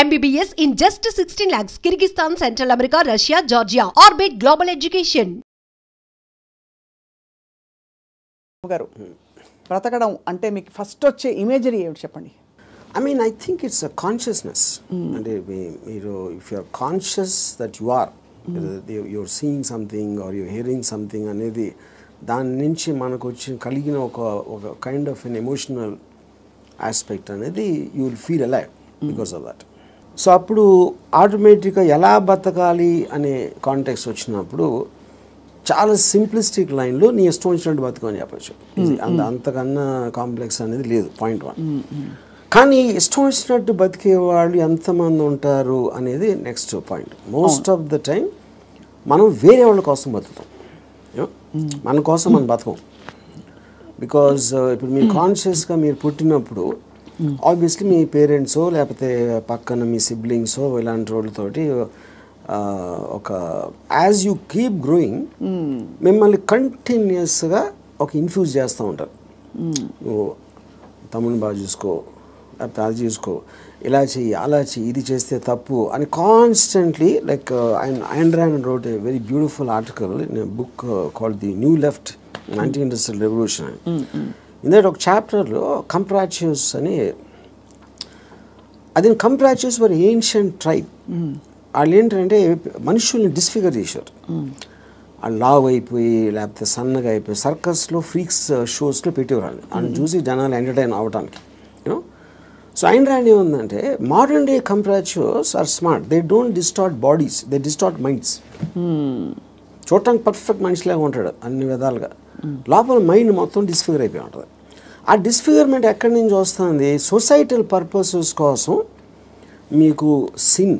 MBBS in just 16 lakhs. Kyrgyzstan, Central America, Russia, Georgia. Orbit Global Education. గారు బ్రతకడం అంటే మీకు ఫస్ట్ వచ్చే ఇమేజరీ ఏమిటి చెప్పండి. I mean, I think it's a consciousness. And if you're conscious that you are, you're seeing something or you're hearing something, అనేది దాని నుంచి మనకు వచ్చి కలిగిన ఒక kind of an emotional aspect అనేది you will feel alive because of that. So అప్పుడు ఆటోమేటిక్గా ఎలా బతకాలి అనే కాంటెక్స్ట్ వచ్చినప్పుడు చాలా సింప్లిస్టిక్ లైన్లో నీ ఇష్టం వచ్చినట్టు బతుకని చెప్పచ్చు. అంతకన్నా కాంప్లెక్స్ అనేది లేదు. పాయింట్ 1. కానీ ఇష్టం వచ్చినట్టు బతికే వాళ్ళు ఎంతమంది ఉంటారు అనేది next point. Most of the time మనం వేరే వాళ్ళ కోసం బతుకుతాం, మన కోసం మనం బతకం. బికాజ్ ఇప్పుడు మీరు కాన్షియస్గా మీరు పుట్టినప్పుడు ఆబ్వియస్లీ మీ పేరెంట్సో లేకపోతే పక్కన మీ సిబ్లింగ్సో ఇలాంటి వాళ్ళతోటి ఒక యాజ్ యూ కీప్ గ్రోయింగ్ మిమ్మల్ని కంటిన్యూస్గా ఒక ఇన్ఫ్యూజ్ చేస్తూ ఉంటారు. నువ్వు తమ్ముని బాగా చూసుకో, లేకపోతే అది చూసుకో, ఇలా చెయ్యి, అలా చెయ్యి, ఇది చేస్తే తప్పు అని constantly. Like Ayn Rand wrote a very beautiful article in a book called The New Left, Anti-Industrial Revolution. ఇందులో ఒక చాప్టర్లో కంప్రాచ్యూస్ అని, అది కంప్రాచ్యూస్ వర్ ఏన్షియంట్ ట్రైబ్. వాళ్ళు ఏంటంటే మనుషుల్ని డిస్ఫిగర్ చేశారు. వాళ్ళు లావ్ అయిపోయి లేకపోతే సన్నగా అయిపోయి సర్కస్లో ఫ్రీక్స్ షోస్లో పెట్టేవాళ్ళు. వాళ్ళని చూసి జనాలు ఎంటర్టైన్ అవ్వడానికి. యూనో, సో Ayn Rand ఏముందంటే modern day comprachicos are smart. They don't distort bodies, they distort minds. చూడటానికి పర్ఫెక్ట్ మనిషిలాగా ఉంటాడు అన్ని విధాలుగా, లోపల మైండ్ మొత్తం డిస్ఫిగర్ అయిపోయి ఉంటుంది. ఆ డిస్ఫిగర్మెంట్ ఎక్కడి నుంచి వస్తుంది? సొసైటల్ పర్పసెస్ కోసం మీకు సిన్,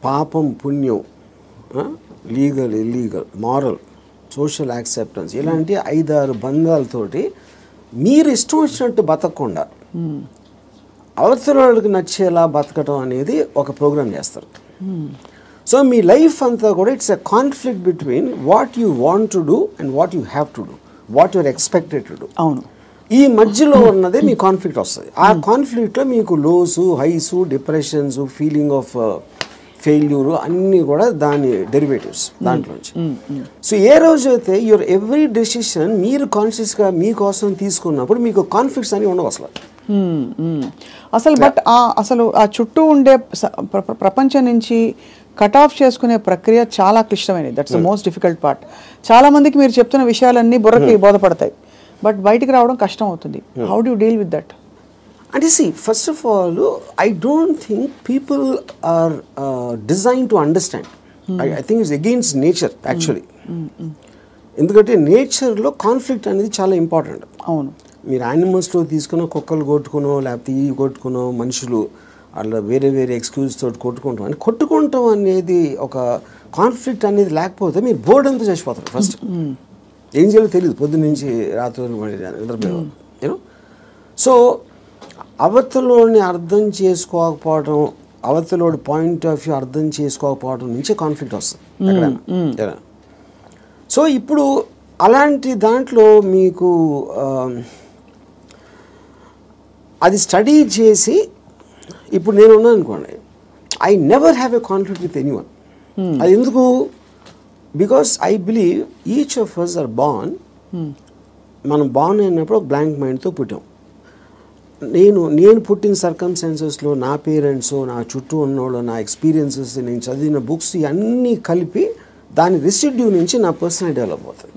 పాపం, పుణ్యం, legal, illegal, moral, social acceptance, ఇలాంటి 5-6 బంధాలతోటి మీరు ఇష్టం వచ్చినట్టు బతకకుండా అవతల వాళ్ళకి నచ్చేలా బతకటం అనేది ఒక ప్రోగ్రామ్ చేస్తారు. సో మీ లైఫ్ అంతా కూడా it's a conflict between what you want to do and what you have to do, what you're expected to do. అవును, ఈ మధ్యలో ఉన్నదే మీ కాన్ఫ్లిక్ట్ వస్తుంది. ఆ కాన్ఫ్లిక్ట్లో మీకు lows, highs, depressions, feeling of failure అన్నీ కూడా దాని డెరివేటివ్స్ దాంట్లోంచి. సో ఏ రోజైతే యువర్ ఎవ్రీ డెసిషన్ మీరు కాన్షియస్గా మీకోసం తీసుకున్నప్పుడు మీకు కాన్ఫ్లిక్ట్స్ అని ఉండవు అసలు. అసలు బట్ అసలు ఆ చుట్టూ ఉండే ప్రపంచం నుంచి కట్ ఆఫ్ చేసుకునే ప్రక్రియ చాలా క్లిష్టమైనది. That's the most difficult part. చాలా మందికి మీరు చెప్తున్న విషయాలన్నీ బుర్రకి బోధపడతాయి, బట్ బయటికి రావడం కష్టం అవుతుంది. How do you deal with that? అంటే see, first of all, I don't think people are designed to understand. I think it's against nature actually. ఎందుకంటే నేచర్లో కాన్ఫ్లిక్ట్ అనేది చాలా ఇంపార్టెంట్. అవును, మీరు యానిమల్స్లో తీసుకున్న కుక్కలు కొట్టుకునో లేకపోతే ఈ కొట్టుకునో మనుషులు అట్లా వేరే వేరే ఎక్స్క్యూజ్ తోటి కొట్టుకుంటాం అని కొట్టుకుంటాం అనేది ఒక కాన్ఫ్లిక్ట్ అనేది లేకపోతే మీరు బోర్డు అంతా చచ్చిపోతారు. ఫస్ట్ ఏం చేయాలో తెలియదు, పొద్దున్న నుంచి రాత్రి నిద్రపోయేవారు. యూనో, సో అవతలోని అర్థం చేసుకోకపోవడం, అవతలోడి పాయింట్ ఆఫ్ వ్యూ అర్థం చేసుకోకపోవడం నుంచే కాన్ఫ్లిక్ట్ వస్తుంది ఎక్కడైనా. సో ఇప్పుడు అలాంటి దాంట్లో మీకు అది స్టడీ చేసి ఇప్పుడు నేను ఉన్నాను అనుకోండి, I never have a conflict with anyone. అది ఎందుకు? Because I believe each of us are born. మనం బార్న్ అయినప్పుడు ఒక బ్లాంక్ మైండ్తో పుట్టాం. నేను పుట్టిన సర్కమ్స్టాన్సెస్లో నా పేరెంట్స్, నా చుట్టూ ఉన్నోళ్ళు, నా ఎక్స్పీరియన్సెస్, నేను చదివిన బుక్స్ ఇవన్నీ కలిపి దాని రెసిడ్యూ నుంచి నా పర్సనాలిటీ డెవలప్ అవుతుంది.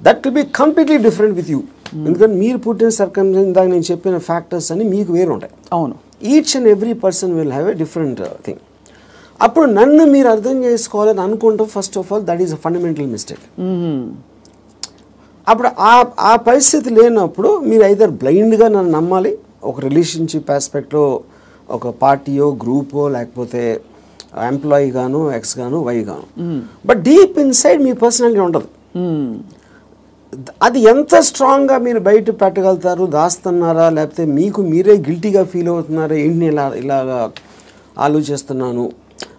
That will be completely different with you. ఎందుకంటే మీరు పుట్టిన సర్కమ్స్టాన్స్, దాకా నేను చెప్పిన ఫ్యాక్టర్స్ అన్ని మీకు వేరు ఉంటాయి. అవును, each and every person will have a different thing. అప్పుడు నన్ను మీరు అర్థం చేసుకోవాలని అనుకుంటాం. First of all that is a fundamental mistake. అప్పుడు ఆ పరిస్థితి లేనప్పుడు మీరు ఐదర్ బ్లైండ్గా నన్ను నమ్మాలి, ఒక రిలేషన్షిప్ ఆస్పెక్ట్లో ఒక పార్టీయో గ్రూపో లేకపోతే ఎంప్లాయీ గాను, ఎక్స్ గాను, వై గాను. But deep inside me personality ఉండదు. అది ఎంత స్ట్రాంగ్గా మీరు బయట పెట్టగలుగుతారు, దాస్తున్నారా లేకపోతే మీకు మీరే గిల్టీగా ఫీల్ అవుతున్నారా, ఏంటి ఇలాగా ఆలోచిస్తున్నాను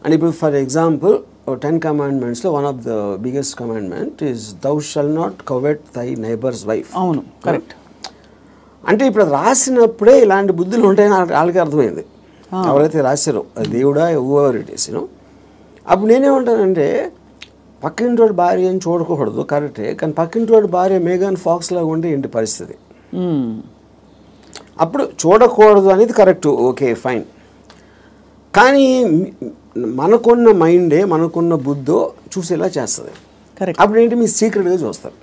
అని. ఇప్పుడు for example 10 commandments, one of the biggest commandment is thou shall not covet thy neighbor's wife. అవును, కరెక్ట్. అంటే ఇప్పుడు రాసినప్పుడే ఇలాంటి బుద్ధులు ఉంటాయని వాళ్ళకి అర్థమైంది. ఎవరైతే రాశారో దేవుడా ఎవర్ ఇట్ ఈస్ అప్పుడు నేనేమంటానంటే పక్కింటోడి భార్య అని చూడకూడదు కరెక్టే, కానీ పక్కింటోడి భార్య మేఘన్ ఫాక్స్ లాగా ఉంటే ఏంటి పరిస్థితి? అప్పుడు చూడకూడదు అనేది కరెక్ట్, ఓకే ఫైన్. కానీ మనకున్న మైండే మనకున్న బుద్ధో చూసేలా చేస్తుంది. అప్పుడు ఏంటి మీరు సీక్రెట్గా చూస్తారు.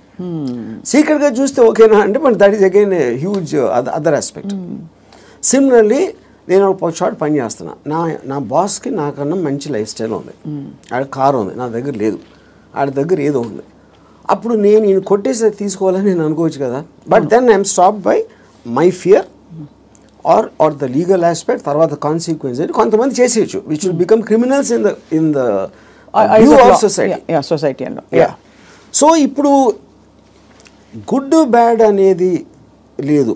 సీక్రెట్గా చూస్తే ఓకేనా అంటే but that is again huge other aspect. Similarly నేను ఒక చోట పని చేస్తున్నా, నా బాస్కి నాకన్నా మంచి లైఫ్ స్టైల్ ఉంది, ఆడ కారు ఉంది, నా దగ్గర లేదు, ఆడ దగ్గర ఏదో ఉంది. అప్పుడు నేను ఈయన కొట్టేసి తీసుకోవాలని నేను అనుకోవచ్చు కదా, but then I'm stop by my fear or the legal aspect, తర్వాత కాన్సిక్వెన్స్ అని కొంతమంది చేసేయచ్చు which will become criminals in the view of society. So ఇప్పుడు గుడ్ బ్యాడ్ అనేది లేదు,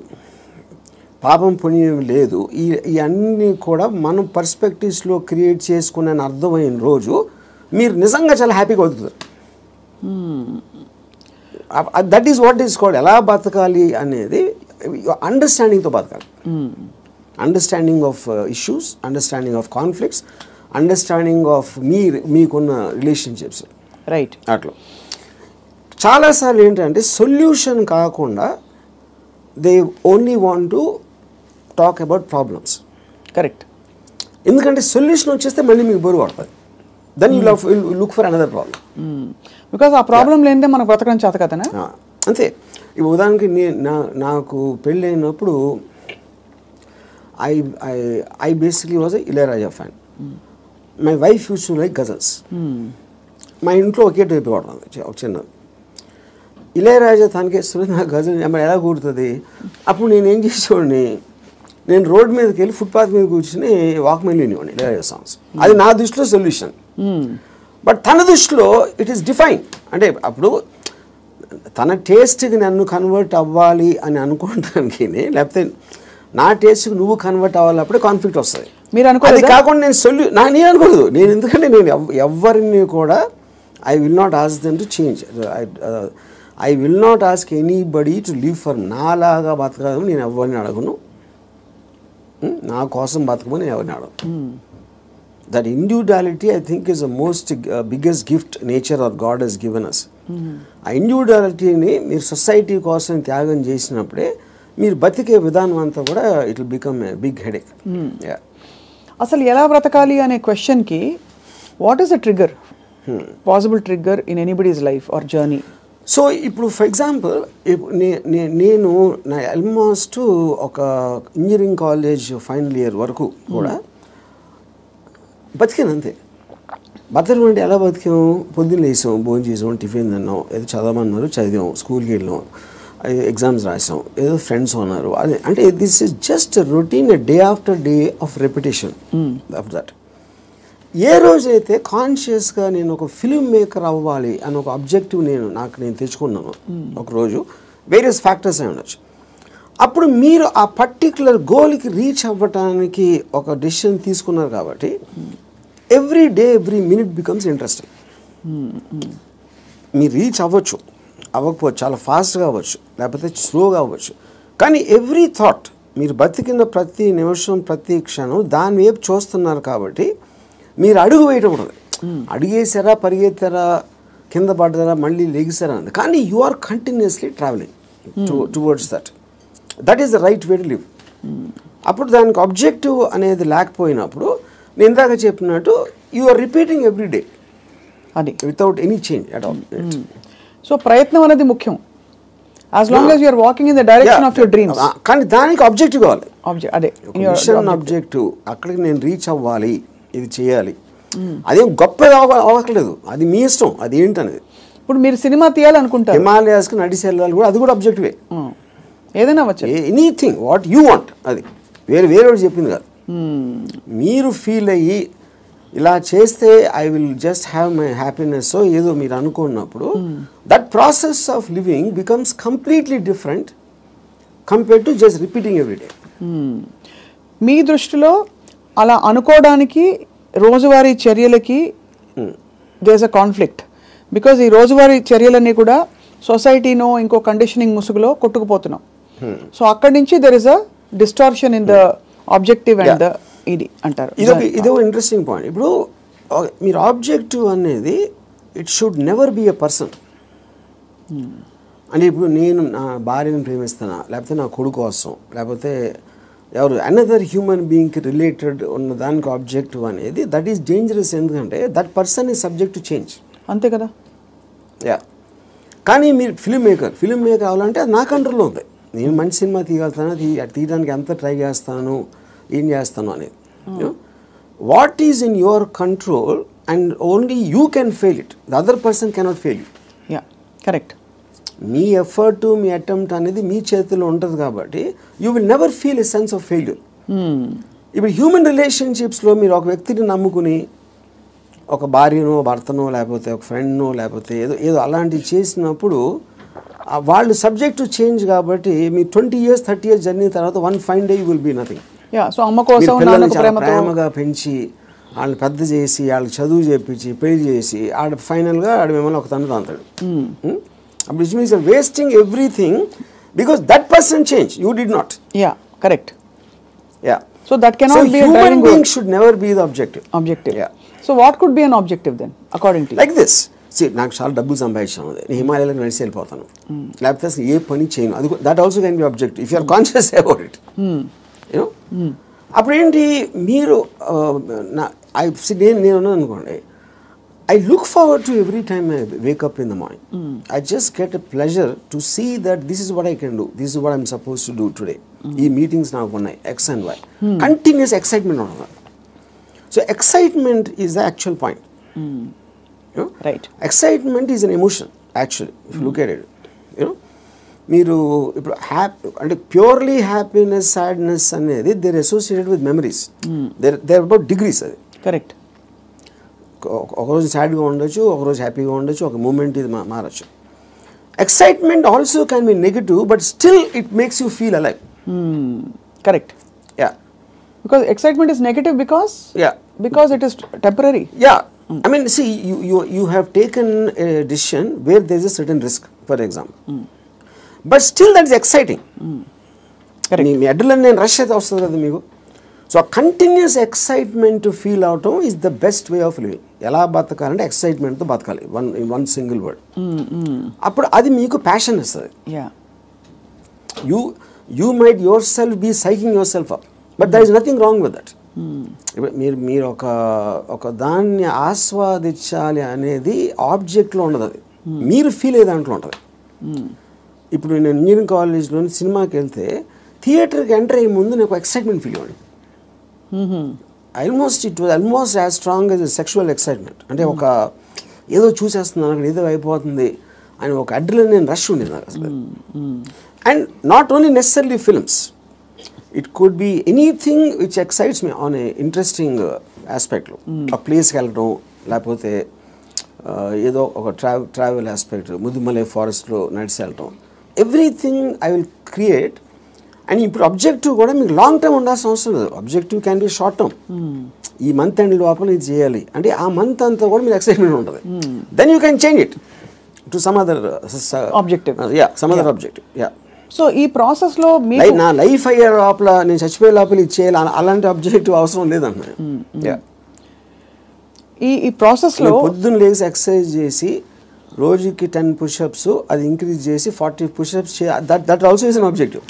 పాపం పుణ్యం లేదు, ఇవన్నీ కూడా మనం పర్స్పెక్టివ్స్లో క్రియేట్ చేసుకునే అర్థమైన రోజు మీరు నిజంగా చాలా హ్యాపీగా బతుకుతారు. That is what is called ఎలా బతకాలి అనేది అండర్స్టాండింగ్తో బతకాలి. Understanding of issues, understanding of conflicts, understanding of మీకున్న రిలేషన్షిప్స్. రైట్. అట్లా చాలాసార్లు ఏంటంటే సొల్యూషన్ కాకుండా they only want to talk about problems. Correct. ఎందుకంటే సొల్యూషన్ వచ్చేస్తే మళ్ళీ మీకు బరువు పడుతుంది. Then you look for another problem. Because ఆ ప్రాబ్లం లేనిదే మనకు బ్రతకడం చేత కదనా. అంతే. ఇప్పుడు ఉదాహరణకి నాకు పెళ్ళి అయినప్పుడు I basically was Ilaiyaraaja fan. My wife use to like ghazals. మా ఇంట్లో ఒకే టైప్ పడుతుంది ఒక చిన్నది. ఇళయరాజా తనకేస్తుంది, నాకు గజల్ ఎలా కూడుతుంది. అప్పుడు నేను ఏం చేసేవాడిని, నేను రోడ్ మీదకి వెళ్ళి ఫుట్పాత్ మీద కూర్చుని వాక్మెన్ వినేవాడిని ఇళయరాజా సాంగ్స్. అది నా దృష్టిలో సొల్యూషన్. బట్ తన దృష్టిలో ఇట్ ఈస్ డిఫైన్. అంటే అప్పుడు తన టేస్ట్కి నన్ను కన్వర్ట్ అవ్వాలి అని అనుకోవడానికి, లేకపోతే నా టేస్ట్కి నువ్వు కన్వర్ట్ అవ్వాలప్పుడే కాన్ఫ్లిక్ట్ వస్తుంది. మీరు అనుకోలేదు. అది కాకుండా నేను అనుకోలేదు. నేను ఎందుకంటే నేను ఎవరిని కూడా I will not ask them to change. I will not ask anybody to live for నాలాగా బతకడం నేను ఎవరిని అడగను, నా కోసం బతకమని ఎవరిని అడగను. That individuality I think is the most biggest gift nature or God he's given us. ఆ ఇండివిజువాలిటీని మీరు సొసైటీ కోసం త్యాగం చేసినప్పుడే మీరు బతికే విధానం అంతా కూడా it will become a big headache. అసలు ఎలా బ్రతకాలి అనే క్వశ్చన్కి what is the trigger, possible trigger in anybody's life or journey? So ఇప్పుడు ఫర్ ఎగ్జాంపుల్ నేను నా ఆల్మోస్ట్ ఒక ఇంజనీరింగ్ కాలేజ్ ఫైనల్ ఇయర్ వరకు కూడా బతికాను అంతే. బతకడం అంటే ఎలా బతికాం, పొద్దున్న లేసాం, భోజనం చేసాం, టిఫిన్ తిన్నాం, ఏదో చదవమన్నారు చదివాం, స్కూల్కి వెళ్ళాం, ఎగ్జామ్స్ రాసాం, ఏదో ఫ్రెండ్స్ ఉన్నారు. అదే అంటే this is just routine day after day of repetition of that. ఏ రోజైతే కాన్షియస్గా నేను ఒక ఫిల్మ్ మేకర్ అవ్వాలి అని ఒక అబ్జెక్టివ్ నేను తెచ్చుకున్నాను ఒకరోజు, వేరియస్ ఫ్యాక్టర్స్ అయి ఉండొచ్చు, అప్పుడు మీరు ఆ పర్టిక్యులర్ గోల్కి రీచ్ అవ్వటానికి ఒక డెసిషన్ తీసుకున్నారు కాబట్టి every day every minute becomes interesting. మీరు రీచ్ అవ్వకపోవచ్చు, చాలా ఫాస్ట్గా అవ్వచ్చు, లేకపోతే స్లోగా అవ్వచ్చు, కానీ ఎవ్రీ థాట్ మీరు బతికిన ప్రతి నిమిషం ప్రతి క్షణం దాని వైపు చూస్తున్నారు కాబట్టి మీరు అడుగు వేయటం ఉండదు. అడిగేసారా, పరిగెత్తారా, కింద పడ్డారా, మళ్ళీ లెగిసారా అన్నది, కానీ you are continuously travelling towards that is the right way to live. అప్పుడు దానికి ఆబ్జెక్టివ్ అనేది లేకపోయినప్పుడు నేను ఇందాక చెప్పినట్టు you are repeating every day అది without any change at all. So ప్రయత్నం అనేది ముఖ్యం, as long as you are walking in the direction of your dreams. కానీ దానికి ఆబ్జెక్టివ్ కావాలి. అదే మిషన్ ఆబ్జెక్టివ్, అక్కడికి నేను రీచ్ అవ్వాలి, ఇది చేయాలి. అదేం గొప్పగా అవ్వట్లేదు, అది మీ ఇష్టం, అది ఏంటనేది. ఇప్పుడు మీరు సినిమా తీయాలనుకుంటారు, హిమాలయాస్కి నడిచి వెళ్ళాలి కూడా, అది కూడా ఆబ్జెక్టివే. ఏదైనా అవ్వచ్చు, ఎనీథింగ్ వాట్ యూ వాంట్, అది వేరే చెప్పింది కాదు. మీరు ఫీల్ అయ్యి ఇలా చేస్తే I will just have my happiness ఏదో మీరు అనుకున్నప్పుడు that process of living becomes completely different compared to just repeating every day. మీ దృష్టిలో అలా అనుకోవడానికి రోజువారీ చర్యలకి there is a conflict, because ఈ రోజువారీ చర్యలన్నీ కూడా సొసైటీనో ఇంకో కండిషనింగ్ ముసుగులో కొట్టుకుపోతున్నాం. సో అక్కడి నుంచి there is a distortion in the objective and the ఇది అంటారు. ఇదొక ఇంట్రెస్టింగ్ పాయింట్. ఇప్పుడు మీరు ఆబ్జెక్టివ్ అనేది it should never be a person. అంటే ఇప్పుడు నేను నా భార్యను ప్రేమిస్తానా, లేకపోతే నా కొడుకు కోసం, లేకపోతే ఎవరు అనదర్ హ్యూమన్ బీయింగ్కి రిలేటెడ్ ఉన్న దానికి ఆబ్జెక్టివ్ అనేది దట్ ఈస్ డేంజరస్. ఎందుకంటే that person is subject to change. అంతే కదా. యా, కానీ మీరు ఫిల్మ్ మేకర్ అవ్వాలంటే అది నా కంట్రోల్లో ఉంది. నేను మంచి సినిమా తీయగలుగుతాను, తీయడానికి ఎంత ట్రై చేస్తాను, ఏం చేస్తాను అనేది. What is in your control and only you can fail it, the other person cannot fail you. Yeah, correct. Me effort, me attempt అనేది మీ చేతిలో ఉంటుంది కాబట్టి you will never feel a sense of failure. ఇప్పుడు human రిలేషన్షిప్స్లో మీరు ఒక వ్యక్తిని నమ్ముకుని ఒక భార్యనో, భర్తనో, లేకపోతే ఒక ఫ్రెండ్నో, లేకపోతే ఏదో అలాంటివి చేసినప్పుడు వాళ్ళు సబ్జెక్ట్ టు చేంజ్. కాబట్టి మీ 20 years 30 years జర్నీ తర్వాత one fine day you will be nothing. So అమ్మ కోసం ప్రేమగా పెంచి వాళ్ళని పెద్ద చేసి వాళ్ళకి చదువు చేపించి పెళ్లి చేసి ఫైనల్గా మిమ్మల్ని ఒక తను తాంతాడు. అప్పుడు which means wasting everything because that person change, you did not. Yeah, correct. Yeah, so that cannot be a driving being should never be the objective. Yeah. So what could be an objective then according to you? Like this. See, నాకు చాలా డబ్బులు సంపాదించాను, నేను హిమాలయాలకు నడిచి వెళ్ళిపోతాను, లేకపోతే అసలు ఏ పని చేయను, అది that also can be objective if you are conscious about it. You know, అప్పుడు ఏంటి మీరు నేను అనుకోండి, I look forward to every time I wake up in the morning. I just get a pleasure to see that this is what I can do, this is what I'm supposed to do today. ఈ meetings నాకు ఉన్నాయి X and Y. Continuous excitement ఉంటుంది. So excitement is the actual point. Right. Excitement is an emotion actually if look at it. You know, మీరు ఇప్పుడు అంటే purely happiness, sadness అనేది they're associated with memories. They're about degrees. అది correct. ఒకరోజు సాడ్గా ఉండొచ్చు, ఒకరోజు హ్యాపీగా ఉండొచ్చు, ఒక మూమెంట్ ఇది మారచ్చు. Excitement also can be negative but still it makes you feel alive. Correct. Yeah, because excitement is negative because it is temporary. Yeah, I mean, see, you have taken a decision where there is a certain risk, for example, but still that is exciting. Correct. Me adrenaline నేను rush అయితే వస్తుంది కదా మీకు. So continuous excitement feel అవటం is the best way of living. ఎలా బతకాలంటే ఎక్సైట్మెంట్తో బతకాలి, one single word. అప్పుడు అది మీకు ప్యాషన్ ఇస్తుంది. You might yourself be psyching yourself up, but there is nothing wrong with that. మీరు ఒక దాన్ని ఆస్వాదించాలి అనేది ఆబ్జెక్ట్లో ఉండదు, అది మీరు ఫీల్ అయ్యే దాంట్లో ఉంటుంది. ఇప్పుడు నేను ఇంజనీరింగ్ కాలేజ్లో సినిమాకి వెళ్తే థియేటర్కి ఎంటర్ అయ్యే ముందు నాకు ఎక్సైట్మెంట్ ఫీల్ అవ్వండి. It was almost as strong as sexual excitement. అంటే ఒక ఏదో చూసేస్తున్నాను, అక్కడ ఏదో అయిపోతుంది అని ఒక అడ్రినలిన్ రష్ ఉండేది నాకు అసలు. And not only necessary films, it could be anything which excites me on a interesting ఆస్పెక్ట్లో. ఒక ప్లేస్కి వెళ్ళడం, లేకపోతే ఏదో ఒక ట్రావెల్ ఆస్పెక్ట్, ముదుమలై ఫారెస్ట్లో నడిచి వెళ్ళటం, everything I will create. And ఇప్పుడు అబ్జెక్టివ్ కూడా మీకు లాంగ్ టర్మ్ ఉండాల్సిన అవసరం లేదు. Objective can be short term. ఈ మంత్ ఎండ్ లోపల ఇది చేయాలి అంటే ఆ మంత్ అంతా కూడా మీకు ఎక్సైట్మెంట్ ఉంటుంది. Then you can change it to some other objective. Some other objective. So ఈ ప్రాసెస్లో నా లైఫ్ అయ్యే లోపల, నేను చచ్చిపోయే లోపల ఇది చేయాలి అలాంటి అబ్జెక్టివ్ అవసరం లేదన్న. ఈ ప్రాసెస్లో పొద్దున్న లేచి ఎక్సర్సైజ్ చేసి రోజుకి 10 పుషప్స్ అది ఇంక్రీజ్ చేసి 40 pushups that also is an objective.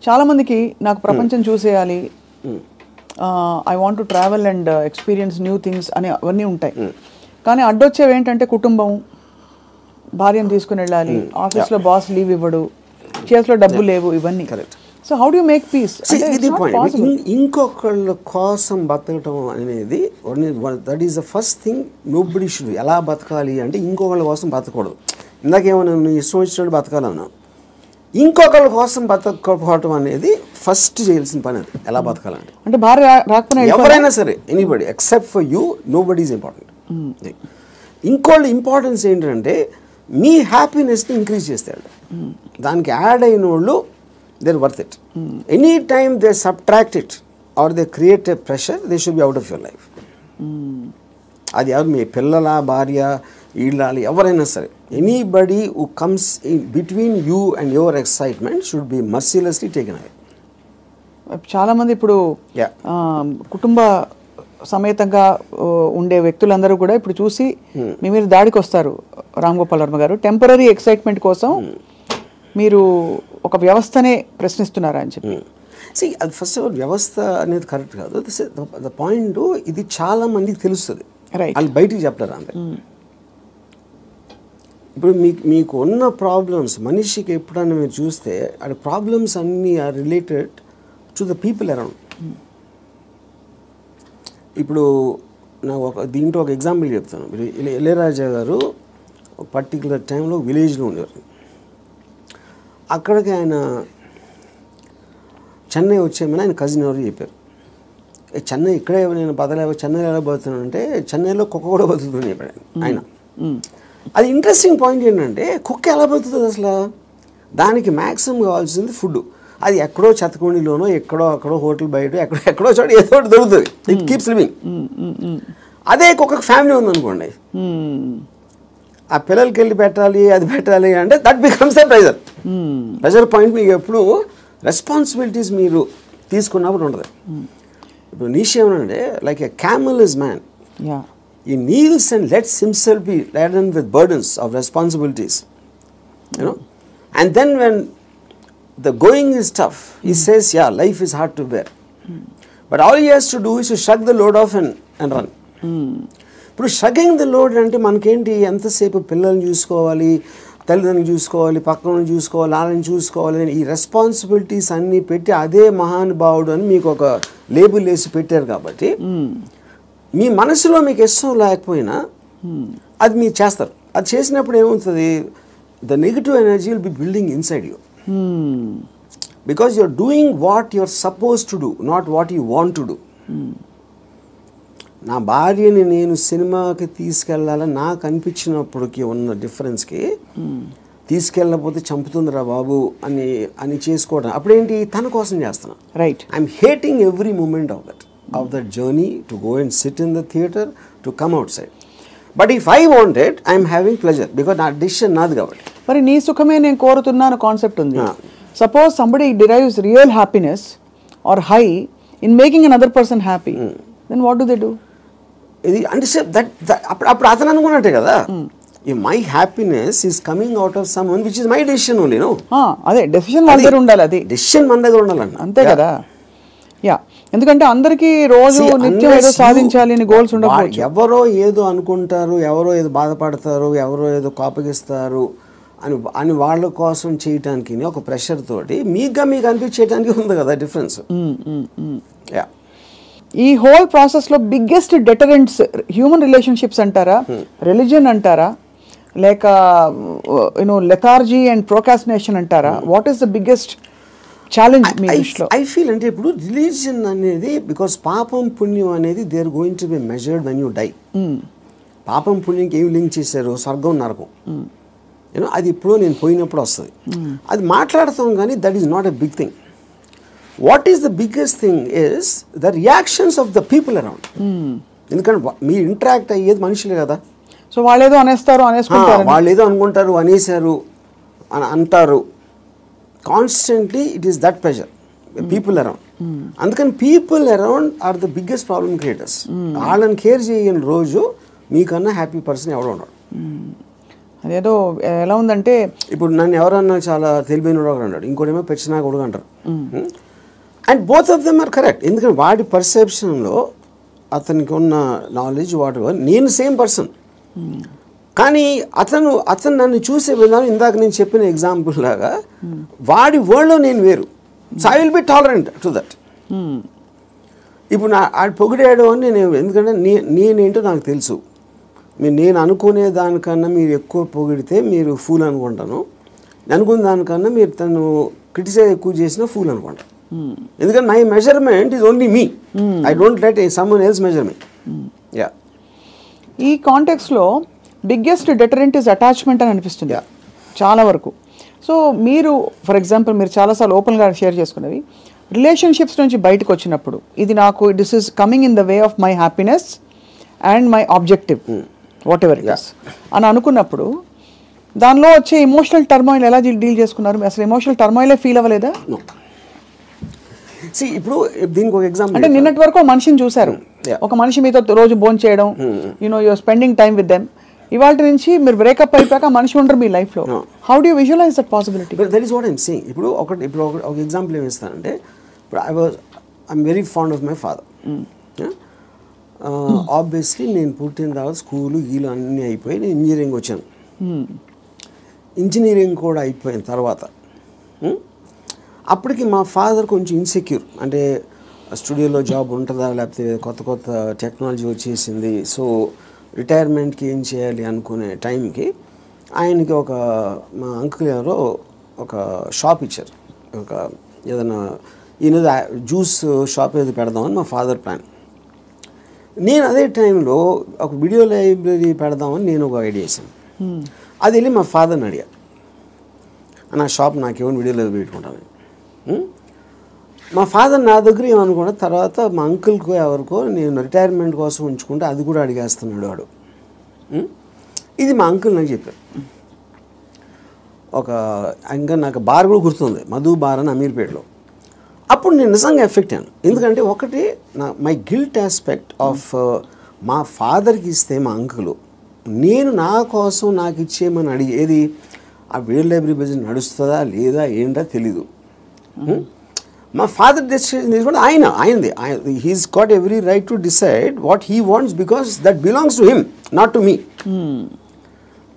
చాలా మందికి నాకు ప్రపంచం చూసేయాలి, I want to travel and experience new things అని అవన్నీ ఉంటాయి. కానీ అడ్డొచ్చేవి ఏంటంటే కుటుంబం, భార్యను తీసుకుని వెళ్ళాలి, ఆఫీస్లో బాస్ లీవ్ ఇవ్వడు, చేతిలో డబ్బు లేవు, ఇవన్నీ. So how do you make peace? ఇది పాయింట్. ఇంకొకళ్ళ కోసం బతకటం అనేది that is the first thing nobody should. ఎలా బతకాలి అంటే ఇంకొకళ్ళ కోసం బతకూడదు. ఇందాకేమన్నా నువ్వు ఇష్టం వచ్చినట్టు బతకాలన్నా, ఇంకొకళ్ళ కోసం బతకపోవటం అనేది ఫస్ట్ చేయాల్సిన పని. అది ఎలా బతకాలంటే, అంటే భార్య రాకపోయినా ఎవరైనా సరే, anybody except for you, nobody is important. ఇంకోళ్ళ ఇంపార్టెన్స్ ఏంటంటే మీ హ్యాపీనెస్ని ఇంక్రీజ్ చేస్తాడు. దానికి యాడ్ అయిన వాళ్ళు they're worth it. Anytime they subtract it or they create a pressure, they should be out of your life. అది ఎవరు, మీ పిల్లల, భార్య, ఇళ్ళాలి, ఎవరైనా సరే, anybody who comes in between you and your excitement should be mercilessly taken away. చాలామంది ఇప్పుడు కుటుంబ సమేతంగా ఉండే వ్యక్తులందరూ కూడా ఇప్పుడు చూసి మీ మీద దాడికి వస్తారు. రామ్ గోపాల్ వర్మ గారు టెంపరీ ఎక్సైట్మెంట్ కోసం మీరు ఒక వ్యవస్థనే ప్రశ్నిస్తున్నారా అని చెప్పి. అది ఫస్ట్ ఆఫ్ ఆల్ వ్యవస్థ అనేది కరెక్ట్ కాదు. ద పాయింట్ ఇది చాలా మందికి తెలుస్తుంది, వాళ్ళు బయటికి చెప్తారు అంతే. ఇప్పుడు మీకు ఉన్న ప్రాబ్లమ్స్ మనిషికి ఎప్పుడన్నా మీరు చూస్తే ఆ ప్రాబ్లమ్స్ అన్నీ are related to the people around. ఇప్పుడు నాకు దీంట్లో ఒక ఎగ్జాంపుల్ చెప్తాను. ఇళయరాజా గారు ఒక పర్టికులర్ టైంలో విలేజ్లో ఉండేవారు. అక్కడికి ఆయన చెన్నై వచ్చేమని ఆయన కజిన్ ఎవరు చెప్పారు, చెన్నై ఇక్కడే నేను బతలేవో, చెన్నైలో ఎలా బతుకుతున్నాను అంటే చెన్నైలో కుక్క కూడా బతుకుతుందని చెప్పాడు ఆయన. అది ఇంట్రెస్టింగ్ పాయింట్ ఏంటంటే కుక్క ఎలా బతుకుతుంది అసలు, దానికి మ్యాక్సిమం కావాల్సింది ఫుడ్. అది ఎక్కడో చెత్తకుండిలోనో ఎక్కడో అక్కడో హోటల్ బయట ఎక్కడో చోట ఏదో ఒకటి దొరుకుతుంది, ఇట్ కీప్స్ లివింగ్. అదే కుక్క ఫ్యామిలీ ఉందనుకోండి, ఆ పిల్లలకి వెళ్ళి పెట్టాలి అది పెట్టాలి అంటే that becomes the pressure. Pressure point మీకు ఎప్పుడు రెస్పాన్సిబిలిటీస్ మీరు తీసుకున్నప్పుడు ఉంటుంది. ఇప్పుడు నీషే ఏమనంటే like a camel is man, he kneels and lets himself be laden with burdens of responsibilities, you know, and then when the going is tough, he says yeah, life is hard to bear, but all he has to do is to shrug the load off and run. ఇప్పుడు షగ్గింగ్ the load అంటే మనకేంటి, ఎంతసేపు పిల్లల్ని చూసుకోవాలి, తల్లిదండ్రులు చూసుకోవాలి, పక్కన చూసుకోవాలి, వాళ్ళని చూసుకోవాలి, ఈ రెస్పాన్సిబిలిటీస్ అన్నీ పెట్టి అదే మహానుభావుడు అని మీకు ఒక లేబుల్ వేసి పెట్టారు. కాబట్టి మీ మనసులో మీకు ఇష్టం లేకపోయినా అది మీరు చేస్తారు. అది చేసినప్పుడు ఏమవుతుంది, the negative energy will be building inside you, because you are doing what you are suppose to do, not what you want to do. నా భార్యని నేను సినిమాకి తీసుకెళ్ళాలని నాకు అనిపించినప్పటికి ఉన్న డిఫరెన్స్కి తీసుకెళ్ళకపోతే చంపుతుందిరా బాబు అని చేసుకోవడం అప్పుడేంటి, తన కోసం చేస్తున్నా. Right, I'm hating every moment of that journey to go and sit in the theater, to come outside. But if I want it, I am having pleasure because నా decision నాది కాబట్టి. మరి నీ సుఖమే నేను కోరుతున్నాను కాన్సెప్ట్ ఉంది. Suppose somebody derives real happiness or high in making another person happy, then what do they do? ఇది అంటే అప్పుడు అతను అనుకున్నట్టే కదా, my happiness is coming out of someone which is my decision only. నో, అదే decision మన దగ్గర ఉండాలి, అది డెసిషన్ మన దగ్గర ఉండాలండి, అంతే కదా. యా, ఎందుకంటే అందరికీ రోజు నిత్యం ఏదో సాధించాలి అని గోల్స్ ఉండకపోవచ్చు. ఎవరో ఏదో అనుకుంటారు, ఎవరో ఏదో బాధపడతారు, ఎవరో ఏదో కోపగిస్తారు అని వాళ్ళ కోసం చేయటానికి ఒక ప్రెషర్ తోటి మీకు అనిపించేయడానికి ఉంది కదా డిఫరెన్స్. యా, ఈ హోల్ ప్రాసెస్ లో బిగ్గెస్ట్ డెటరెంట్స్ హ్యూమన్ రిలేషన్షిప్స్ అంటారా, రిలీజియన్ అంటారా, లేక లెథార్జీ అండ్ ప్రోకాస్టినేషన్ అంటారా? What is the biggest challenge మీ దృష్టిలో? ఐ ఫీల్ అంటే ఇప్పుడు రిలీజియన్ అనేది బికాస్ పాపం పుణ్యం అనేది they are going to be measured when you die. పాపం పుణ్యంకి ఏమి లింక్ చేశారు, స్వర్గం నరకం, యూనో అది ఇప్పుడు నేను పోయినప్పుడు వస్తుంది, అది మాట్లాడతాం కానీ that is not a big thing. What is the biggest thing is the reactions of the people around. ఎందుకంటే మీరు ఇంటరాక్ట్ అయ్యేది మనుషులే కదా. సో వాళ్ళు ఏదో అనేస్తారు, వాళ్ళు ఏదో అనుకుంటారు, అనేసారు అని అంటారు. Constantly it is that pressure people around. అందుకని people around are the biggest problem creators. వాళ్ళని కేర్ చేయని రోజు మీకన్నా హ్యాపీ పర్సన్ ఎవడో ఉన్నాడు. అదేదో ఎలా ఉందంటే ఇప్పుడు నన్ను ఎవరన్నా చాలా తెలివైన వాడు అన్నాడు, ఇంకోటేమో పెచ్చినా కొడుకు అంటారు. And both of them are correct. ఎందుకంటే వాడి పర్సెప్షన్లో అతనికి ఉన్న నాలెడ్జ్ వాట్ ఎవర్, నేను సేమ్ పర్సన్, కానీ అతను నన్ను చూసే విధానం ఇందాక నేను చెప్పిన ఎగ్జాంపుల్ లాగా వాడి వరల్డ్లో నేను వేరు. So I will B tolerant to that. ఇప్పుడు ఆడు పొగిడాడు అని నేను, ఎందుకంటే నేనేంటో నాకు తెలుసు. నేను అనుకునే దానికన్నా మీరు ఎక్కువ పొగిడితే మీరు ఫూల్ అనుకుంటాను, అనుకున్న దానికన్నా మీరు తను క్రిటిసైజ్ ఎక్కువ చేసినా ఫూల్ అనుకుంటాను. ఎందుకంటే my measurement is only me, I don't let someone else measure me. Yeah, ఈ కాంటెక్స్లో బిగ్గెస్ట్ డెటరెంట్ ఇస్ అటాచ్మెంట్ అని అనిపిస్తుంది చాలా వరకు. సో మీరు ఫర్ ఎగ్జాంపుల్ మీరు చాలాసార్లు ఓపెన్గా షేర్ చేసుకునేవి రిలేషన్షిప్స్ నుంచి బయటకు వచ్చినప్పుడు, ఇది నాకు this is coming in the way of my happiness and my objective what ever it is అని అనుకున్నప్పుడు దానిలో వచ్చే ఎమోషనల్ టర్మాయిల్ ఎలా డీల్ చేసుకున్నారు? అసలు ఎమోషనల్ టర్మాయిలే ఫీల్ అవ్వలేదా? See, ఇప్పుడు దీనికి ఒక ఎగ్జాంపుల్ అంటే నిన్నటి వరకు మనిషిని చూశారు, ఒక మనిషి మీతో రోజు భోజనం చేయడం, you're spending time with them. ఇవాళ నుంచి మీరు బ్రేకప్ అయిపోయాక మనిషి ఉండరు మీ లైఫ్లో. How do you visualize that possibility? That is what I'm saying. ఇప్పుడు ఒక ఎగ్జాంపుల్ ఏమి ఇస్తానంటే, ఇప్పుడు I'm very fond of my father. Obviously నేను పుట్టిన తర్వాత స్కూలు గీలు అన్నీ అయిపోయి నేను ఇంజనీరింగ్ వచ్చాను. ఇంజనీరింగ్ కూడా అయిపోయిన తర్వాత అప్పటికి మా ఫాదర్ కొంచెం ఇన్సెక్యూర్, అంటే స్టూడియోలో జాబ్ ఉంటుందా, లేకపోతే కొత్త కొత్త టెక్నాలజీ వచ్చేసింది, సో రిటైర్మెంట్కి ఏం చేయాలి అనుకునే టైంకి ఆయనకి మా అంకుల్ ఎవరో ఒక షాప్ ఇచ్చారు. ఏదైనా ఈయన జ్యూస్ షాప్ ఏదో పెడదామని మా ఫాదర్ ప్లాన్. నేను అదే టైంలో ఒక వీడియో లైబ్రరీ పెడదామని నేను ఒక ఐడియా వేసాను. అది వెళ్ళి మా ఫాదర్ని అడిగా, నా షాప్ నాకేమైనా వీడియో లైబ్రరీ పెట్టుకుంటాను. మా ఫాదర్ నా దగ్గర ఏమనుకున్నా, తర్వాత మా అంకుల్కో ఎవరికో నేను రిటైర్మెంట్ కోసం ఉంచుకుంటే అది కూడా అడిగేస్తున్నాడు వాడు. ఇది మా అంకుల్ నాకు చెప్పారు. ఇంకా నాకు బార్ కూడా గుర్తుంది, మధు బార్ అని అమీర్పేటలో. అప్పుడు నేను నిజంగా ఎఫెక్ట్ అయ్యాను. ఎందుకంటే ఒకటి మై గిల్ట్ ఆస్పెక్ట్ ఆఫ్ మా ఫాదర్కి ఇస్తే మా అంకులు, నేను నా కోసం నాకు ఇచ్చేయమని అడిగేది ఆ వీడియో లైబ్రరీ బిజినెస్ నడుస్తుందా లేదా ఏంటో తెలీదు. మా ఫాదర్ డెసిషన్ తీసుకుంటే ఆయనది. He's got every right to decide what he wants because that belongs to him, not to me.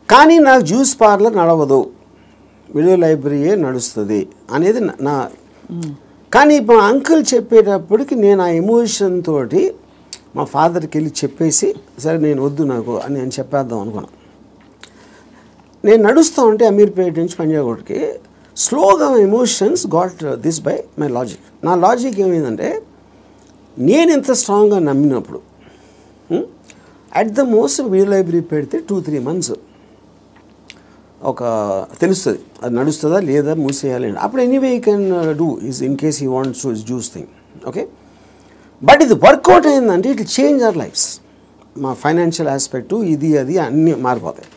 కానీ నాకు జ్యూస్ పార్లర్ నడవదు, వీడియో లైబ్రరీయే నడుస్తుంది అనేది నా. కానీ మా అంకుల్ చెప్పేటప్పటికి నేను ఆ ఎమోషన్ తోటి మా ఫాదర్కి వెళ్ళి చెప్పేసి, సరే నేను వద్దు నాకు అని నేను చెప్పేద్దాం అనుకున్నాను. నేను నడుస్తూ ఉంటే అమీర్పేట నుంచి పంజాగుట్కి స్లోగా emotions got this by my logic. నా లాజిక్ ఏమైందంటే, నేను ఎంత స్ట్రాంగ్గా నమ్మినప్పుడు at the most video library పెడితే 2-3 months తెలుస్తుంది అది నడుస్తుందా లేదా మూసేయాలి అని. అప్పుడు anyway you can do is in case he wants to juice thing. Okay, but ఇది వర్కౌట్ అయిందంటే it will change our lives. మా ఫైనాన్షియల్ ఆస్పెక్టు ఇది అది అన్నీ మారిపోతాయి.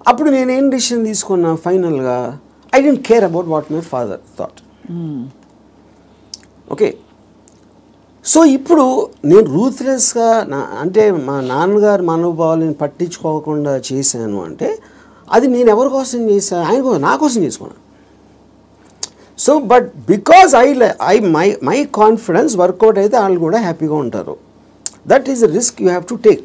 అప్పుడు నేనేం డిసిషన్ తీసుకున్నా ఫైనల్గా, I don't care about what my father thought. Okay, so ఇప్పుడు నేను రూత్లెస్గా అంటే మా నాన్నగారు మనోభావాలను పట్టించుకోకుండా చేశాను అంటే అది నేను ఎవరి కోసం చేశాను, ఆయన కోసం, నా కోసం చేసుకున్నాను. So but because my confidence work out అయితే వాళ్ళు కూడా హ్యాపీగా ఉంటారు. That is the risk you have to take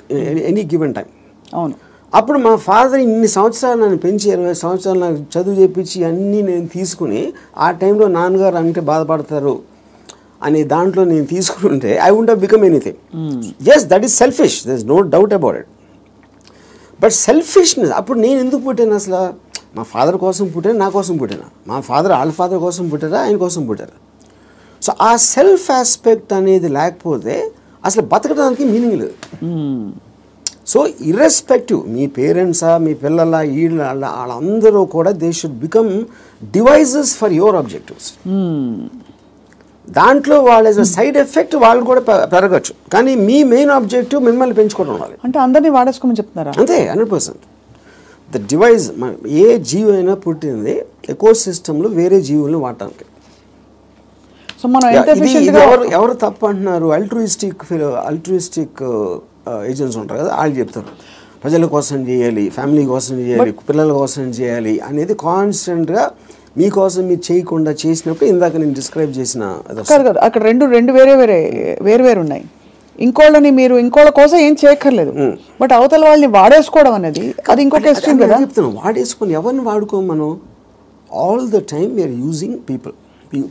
any given time. అవును. అప్పుడు మా ఫాదర్ ఇన్ని సంవత్సరాలు నన్ను పెంచి 20 సంవత్సరాలు నాకు చదువు చెప్పించి అన్నీ నేను తీసుకుని ఆ టైంలో నాన్నగారు అంటే బాధపడతారు అనే దాంట్లో నేను తీసుకుంటే I won't have become anything. Yes, that is selfish, there is no doubt about it. But selfishness, అప్పుడు నేను ఎందుకు పుట్టాను అసలు? మా ఫాదర్ కోసం పుట్టాను, నా కోసం పుట్టాను. మా ఫాదర్ వాళ్ళ ఫాదర్ కోసం పుట్టారా, ఆయన కోసం పుట్టారా? సో ఆ సెల్ఫ్ ఆస్పెక్ట్ అనేది లేకపోతే అసలు బతకడానికి మీనింగ్ లేదు. సో ఇర్రెస్పెక్టివ్ మీ పేరెంట్సా, మీ పిల్లల, వాళ్ళందరూ కూడా they should become devices for your objectives. దాంట్లో వాళ్ళ సైడ్ ఎఫెక్ట్ వాళ్ళు కూడా పెరగచ్చు, కానీ మీ మెయిన్ ఆబ్జెక్టివ్ మిమ్మల్ని పెంచుకోవడం ఉండాలి. అంటే అందరినీ వాడేసుకోమని చెప్తున్నారా? అంతే, 100%. ద డివైజ్, ఏ జీవి అయినా పుట్టింది ఎకో సిస్టంలో వేరే జీవులను వాడటానికి. సో మనం ఎవరు తప్పు అంటున్నారు? అల్ట్రూయిస్టిక్ ఏజెంట్స్ ఉంటారు కదా, వాళ్ళు చెప్తారు ప్రజల కోసం చేయాలి, ఫ్యామిలీ కోసం చేయాలి, పిల్లల కోసం చేయాలి అనేది కాన్స్టెంట్గా మీకోసం మీరు చేయకుండా చేసినప్పుడు ఇందాక నేను డిస్క్రైబ్ చేసిన అక్కడ రెండు వేరే ఉన్నాయి. ఇంకోళ్ళ కోసం ఏం చేయక్కర్లేదు, బట్ అవతల వాళ్ళని వాడేసుకోవడం అనేది అది ఇంకొక ఎక్స్ట్రీమ్ కదా. చెప్తాను, వాడేసుకొని ఎవరిని వాడుకోం మనం. All the time we're using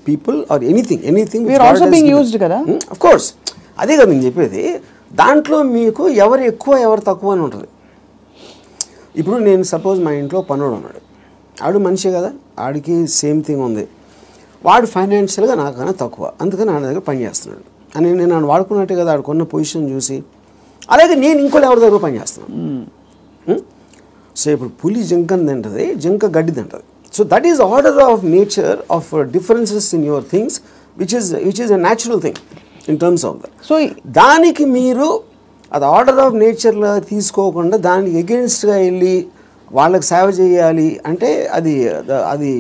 people or anything we're also being used కదా. ఆఫ్ కోర్స్, అదే కదా నేను చెప్పేది. దాంట్లో మీకు ఎవరు ఎక్కువ ఎవరు తక్కువ అని ఉంటుంది. ఇప్పుడు నేను సపోజ్ మా ఇంట్లో పనుడు ఉన్నాడు, ఆడు మనిషే కదా, ఆడికి సేమ్ థింగ్ ఉంది, వాడు ఫైనాన్షియల్గా నాకన్నా తక్కువ, అందుకని ఆడ దగ్గర పని చేస్తున్నాడు అని నేను ఆడు వాడుకున్నట్టే కదా, ఆడుకున్న పొజిషన్ చూసి. అలాగే నేను ఇంకోటి ఎవరి దగ్గర పని చేస్తున్నాను. సో ఇప్పుడు పులి జింకని తింటుంది, జింక గడ్డి తింటుంది. So that is order of nature of differences in your things which is a natural thing in terms of that. So దానికి మీరు అది ఆర్డర్ ఆఫ్ నేచర్లో తీసుకోకుండా దానికి ఎగెన్స్ట్గా వెళ్ళి వాళ్ళకి సేవ చేయాలి అంటే అది అది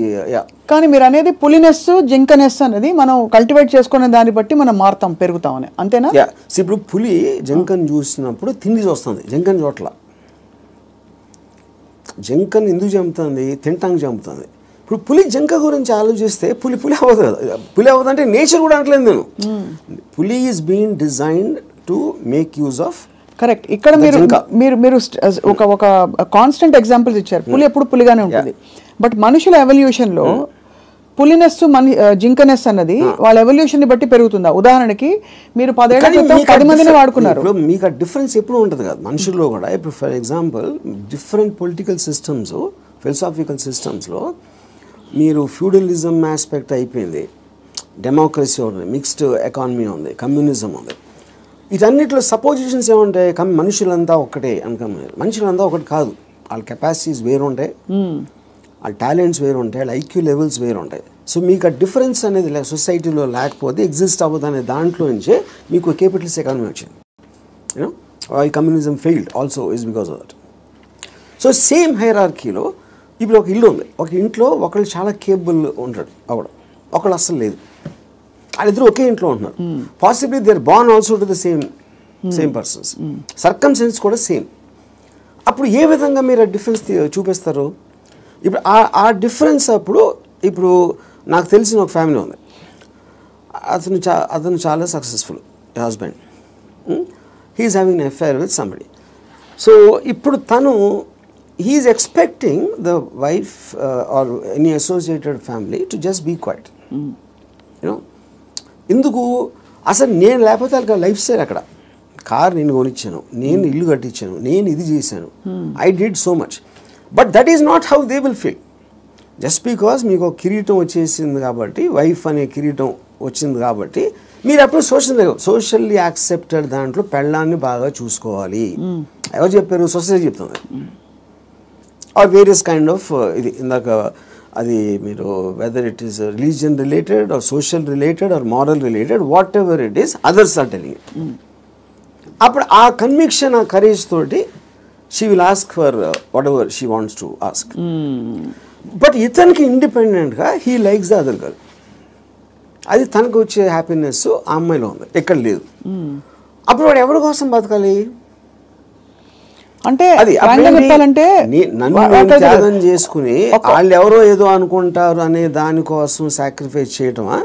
కానీ మీరు అనేది పులినెస్ జింకనెస్ అనేది మనం కల్టివేట్ చేసుకునే దాన్ని బట్టి మనం మారుతాం పెరుగుతామని అంతేనా? ఇప్పుడు పులి జింకను చూసినప్పుడు తిండి చూస్తుంది, జింకను చోట్ల. జింకను ఎందుకు చంపుతుంది? తింటానికి చంపుతుంది. ఇప్పుడు పులి జింక గురించి ఆలోచిస్తే పులి అవ్వదు కదా. పులి అవ్వదు అంటే నేచర్ కూడా అంటలేదు నేను. పులి is being designed to make use of. Correct. ఇక్కడ మీరు ఒక కాన్స్టెంట్ ఎగ్జాంపుల్స్ ఇచ్చారు. పులి ఎప్పుడు పులిగానే ఉంటుంది. బట్ మనుషుల ఎవల్యూషన్లో పులినెస్ జింకనెస్ అన్నది వాళ్ళ ఎవల్యూషన్ ని బట్టి పెరుగుతుందా? ఉదాహరణకి మీరు 10 ఏళ్ల క్రితం 10 మందిని వాడుకున్నారు. మీకు ఆ డిఫరెన్స్ ఎప్పుడు ఉంటుంది కదా మనుషుల్లో కూడా. ఇప్పుడు for example different political systems, philosophical సిస్టమ్స్లో మీరు ఫ్యూడలిజం ఆస్పెక్ట్ అయిపోయింది, డెమోక్రసీ ఉంది, మిక్స్డ్ ఎకానమీ ఉంది, కమ్యూనిజం ఉంది. వీటన్నిటిలో సపోజిషన్స్ ఏముంటాయి? మనుషులంతా ఒకటే అనుకున్నారు. మనుషులంతా ఒకటి కాదు. వాళ్ళ కెపాసిటీస్ వేరు ఉంటాయి, వాళ్ళ టాలెంట్స్ వేరు ఉంటాయి, వాళ్ళ ఐక్యూ లెవెల్స్ వేరు ఉంటాయి. సో మీకు ఆ డిఫరెన్స్ అనేది సొసైటీలో లేకపోతే ఎగ్జిస్ట్ అవ్వదు అనే దాంట్లో నుంచే మీకు క్యాపిటలిస్ట్ ఎకానమీ వచ్చింది. యూనో ఈ communism failed also is because of that. So same హైరార్కీలో ఇప్పుడు ఒక ఇల్లు ఉంది. ఒక ఇంట్లో ఒకళ్ళు చాలా కేపబుల్ ఉంటాడు, ఒకళ్ళు అస్సలు లేదు. వాళ్ళిద్దరు ఒకే ఇంట్లో ఉంటున్నారు. Possibly they are born also to the same persons. Circumstance కూడా సేమ్. అప్పుడు ఏ విధంగా మీరు ఆ డిఫరెన్స్ చూపిస్తారు? ఇప్పుడు ఆ డిఫరెన్స్ ఇప్పుడు నాకు తెలిసిన ఒక ఫ్యామిలీ ఉంది. అతను చాలా successful husband. He is having an affair with somebody. So ఇప్పుడు తను he is expecting the wife or any associated family to just be quiet. You know ఎందుకు? అసలు నేను లేకపోతే వాళ్ళకి లైఫ్ స్టైల్ అక్కడ. కార్ నేను కొనిచ్చాను, నేను ఇల్లు కట్టించాను, నేను ఇది చేశాను, I did so much. But that is not how they will feel. Just because మీకు ఒక కిరీటం వచ్చేసింది కాబట్టి, వైఫ్ అనే కిరీటం వచ్చింది కాబట్టి మీరు అప్పుడు సోషల్లీ యాక్సెప్టెడ్ దాంట్లో పెళ్ళాన్ని బాగా చూసుకోవాలి. ఎవరు చెప్పారు? సొసైటీ చెప్తుంది. ఆర్ వేరియస్ కైండ్ ఆఫ్ ఇది ఇందాక అది మీరు whether it is religion related or social related or moral related, whatever it is, others are telling it. అప్పుడు ఆ కన్విక్షన్, ఆ కరేజ్ తోటి she will ask for whatever she wants to ask. But ఇతనికి ఇండిపెండెంట్గా he likes the other girl. అది తనకు వచ్చే happiness ఆ అమ్మాయిలో ఉంది, ఎక్కడ లేదు. అప్పుడు వాడు ఎవరి కోసం బతకాలి? అంటే చెప్పాలంటే నన్ను త్యాగం చేసుకుని వాళ్ళు ఎవరో ఏదో అనుకుంటారు అనే దానికోసం సాక్రిఫైస్ చేయటమా?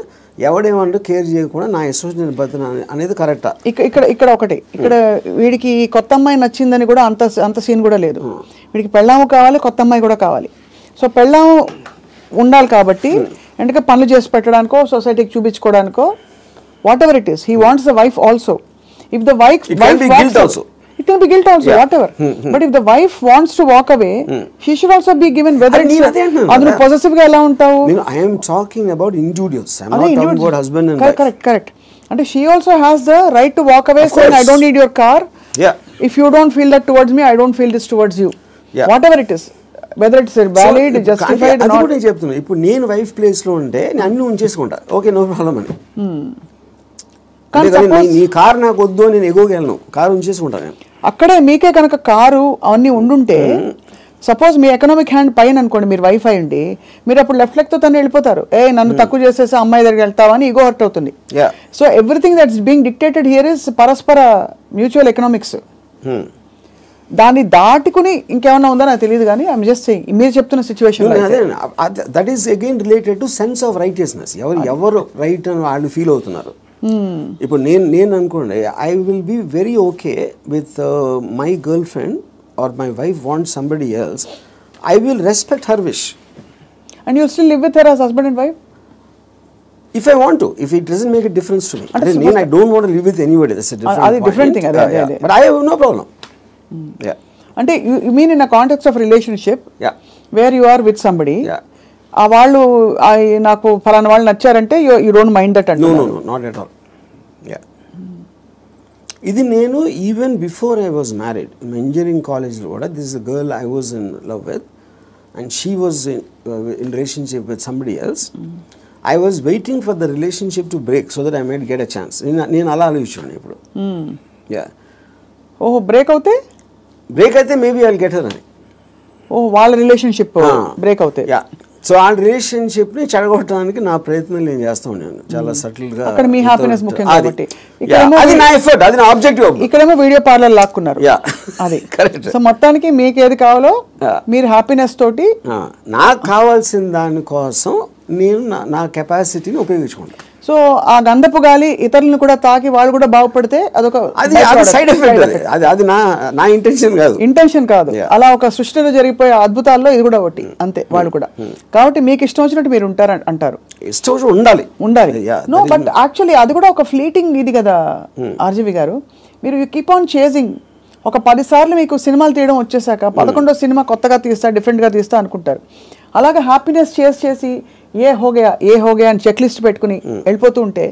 ఎవడేమంటూ కేర్ చేయకుండా నా ఎసోసియేషన్ నేను బతున్నా అనేది కరెక్టా? ఇక్కడ ఒకటి, ఇక్కడ వీడికి కొత్త అమ్మాయి నచ్చిందని కూడా అంత సీన్ కూడా లేదు. వీడికి పెళ్ళాము కావాలి, కొత్త అమ్మాయి కూడా కావాలి. సో పెళ్ళాము ఉండాలి కాబట్టి ఎందుకంటే పనులు చేసి పెట్టడానికో, సొసైటీకి చూపించుకోవడానికో, whatever it is, he wants the wife also. If the wife it can be guilt also, whatever. But if the wife wants to walk away, she should also be given whether it's adunu possessive ga ela untavu. I am talking about individuals. I am not talking about husband and wife. Correct. And she also has the right to walk away saying I don't need your car. Yeah. If you don't feel that towards me, I don't feel this towards you. Yeah. Whatever it is, whether it's valid, justified or not. అది కూడా నేను చెప్తున్నా. ఇప్పుడు నేను wife place లో ఉంటే నేను అన్ని ఉంచేసుకుంటా, ఓకే నో ప్రాబ్లం అని. నీ కారు నాకు వద్దు, నేను ఎగోగలను, కారు ఉంచేసుకుంటాను నేను. అక్కడే మీకే కనుక కారు అవన్నీ ఉండుంటే, సపోజ్ మీ ఎకనామిక్ హ్యాండ్ పైన అనుకోండి, మీరు వైఫ్ అయ్యండి, మీరు అప్పుడు లెఫ్ట్ లెగ్ తో తను వెళ్ళిపోతారు. నన్ను తక్కువ చేసేసి అమ్మాయి దగ్గరికి వెళ్తావా అని ఈగో హర్ట్ అవుతుంది. So everything that's being dictated here is పరస్పర మ్యూచువల్ ఎకనామిక్స్. దాన్ని దాటుకుని ఇంకేమన్నా ఉందో నాకు తెలియదు, కానీ ఐఎమ్ జస్ట్ సేయింగ్ మీరు చెప్తున్న situation that is again related to sense of righteousness. ఎవరు రైట్ అని వాళ్ళు ఫీల్ అవుతున్నారు. ఇప్పుడు నేను అనుకోండి, I will be very okay with my girlfriend or my wife want somebody else, I will respect her wish. And you still live with her as husband and wife if I want to, if it doesn't make a difference to me. I don't want to live with anybody, that's a different thing. But I have no problem. అంటే you mean in a context of relationship, where you are with somebody, ఆ వాళ్ళు నాకు ఫలానా వాళ్ళు నచ్చారంటే you don't mind that అంటే? No not at all. ఇది నేను even before I was married, engineering కాలేజ్లో కూడా this is a girl I was in love with and she was in relationship with somebody else. I was waiting for the relationship to break so that I might get a chance. నేను అలా ఆలోచించాను ఇప్పుడు. ఓహో, break అయితే maybe I will get her అని. ఓ వాళ్ళ relationship break అవుతాయి. So ఆ రిలేషన్షిప్ని చెడగొట్టడానికి నా ప్రయత్నం నేను చేస్తూ ఉన్నాను చాలా సటిల్గా. అక్కడ మీ హ్యాపీనెస్ ముఖ్యం కాబట్టి అది నా ఎఫర్ట్, అది నా ఆబ్జెక్టివ్. ఇక్కడేమో వీడియో పార్లర్ లాక్కున్నారు. అది సో మొత్తానికి మీకు ఏది కావాలో మీరు హ్యాపీనెస్ తోటి నాకు కావాల్సిన దానికోసం నేను నా కెపాసిటీని ఉపయోగించుకుంటాను. సో ఆ గంధపు గాలి ఇతరులను కూడా తాకి వాళ్ళు కూడా బాగుపడితే అదొక సైడ్ ఎఫెక్ట్. అది నా ఇంటెన్షన్ కాదు. అలా ఒక సృష్టిలో జరిగిపోయే అద్భుతాల్లో ఇది కూడా ఒకటి అంతే వాళ్ళు కూడా. కాబట్టి మీకు ఇష్టం వచ్చినట్టు మీరు ఉంటారు అంటారు. ఇష్టం వచ్చినట్టు ఉండాలి. నో బట్ యాక్చువల్లీ అది కూడా ఒక ఫ్లీటింగ్ ఇది కదా ఆర్జీవి గారు. మీరు యూ కీప్ ఆన్ చేజింగ్. ఒక 10 సార్లు మీకు సినిమాలు తీయడం వచ్చేసాక 11వ సినిమా కొత్తగా తీస్తా, డిఫరెంట్గా తీస్తా అనుకుంటారు. అలాగే హ్యాపీనెస్ చేసి ఏ హోగయా అని చెక్ లిస్ట్ పెట్టుకుని వెళ్ళిపోతూ ఉంటే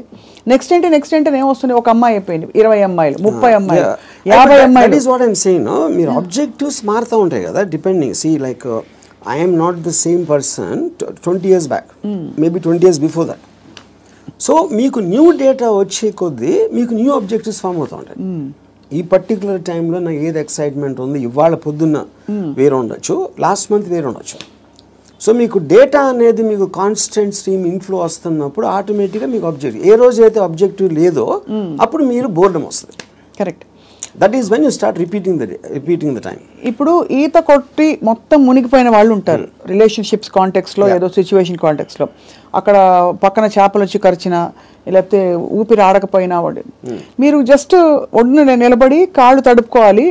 నెక్స్ట్ ఏంటి ఏమొస్తుంది? ఒక అమ్మాయి అయిపోయింది, 20 అమ్మాయిలు, 30 అమ్మాయిలు, 50 అమ్మాయిలు. మీరు ఆబ్జెక్టివ్స్ మారుతూ ఉంటాయి కదా depending. C like I am not the same person 20 years back, maybe 20 years before that. So మీకు న్యూ డేటా వచ్చే కొద్దీ మీకు న్యూ ఆబ్జెక్టివ్స్ ఫామ్ అవుతూ ఉంటాయి. ఈ పర్టికులర్ టైంలో నాకు ఏది ఎక్సైట్మెంట్ ఉంది, ఇవాళ పొద్దున్న వేరే ఉండొచ్చు, లాస్ట్ మంత్ వేరే ఉండొచ్చు. సో మీకు డేటా అనేది మీకు కాన్స్టెంట్ స్ట్రీమ్ ఇన్ఫ్లో వస్తున్నప్పుడు ఆటోమేటిక్గా మీకు ఆబ్జెక్టివ్, ఏ రోజు అయితే ఆబ్జెక్టివ్ లేదో అప్పుడు మీరు బోర్డం వస్తుంది. Correct. That is when you start repeating the time. ఇప్పుడు ఈత కొట్టి మొత్తం మునిగిపోయిన వాళ్ళు ఉంటారు రిలేషన్షిప్స్ కాంటెక్స్లో, ఏదో సిచ్యువేషన్ కాంటెక్స్లో. అక్కడ పక్కన చేపలు వచ్చి కరిచినా లేకపోతే ఊపిరి ఆడకపోయినా వాడు మీరు జస్ట్ ఒడ్డున నిలబడి కాళ్ళు తడుపుకోవాలి,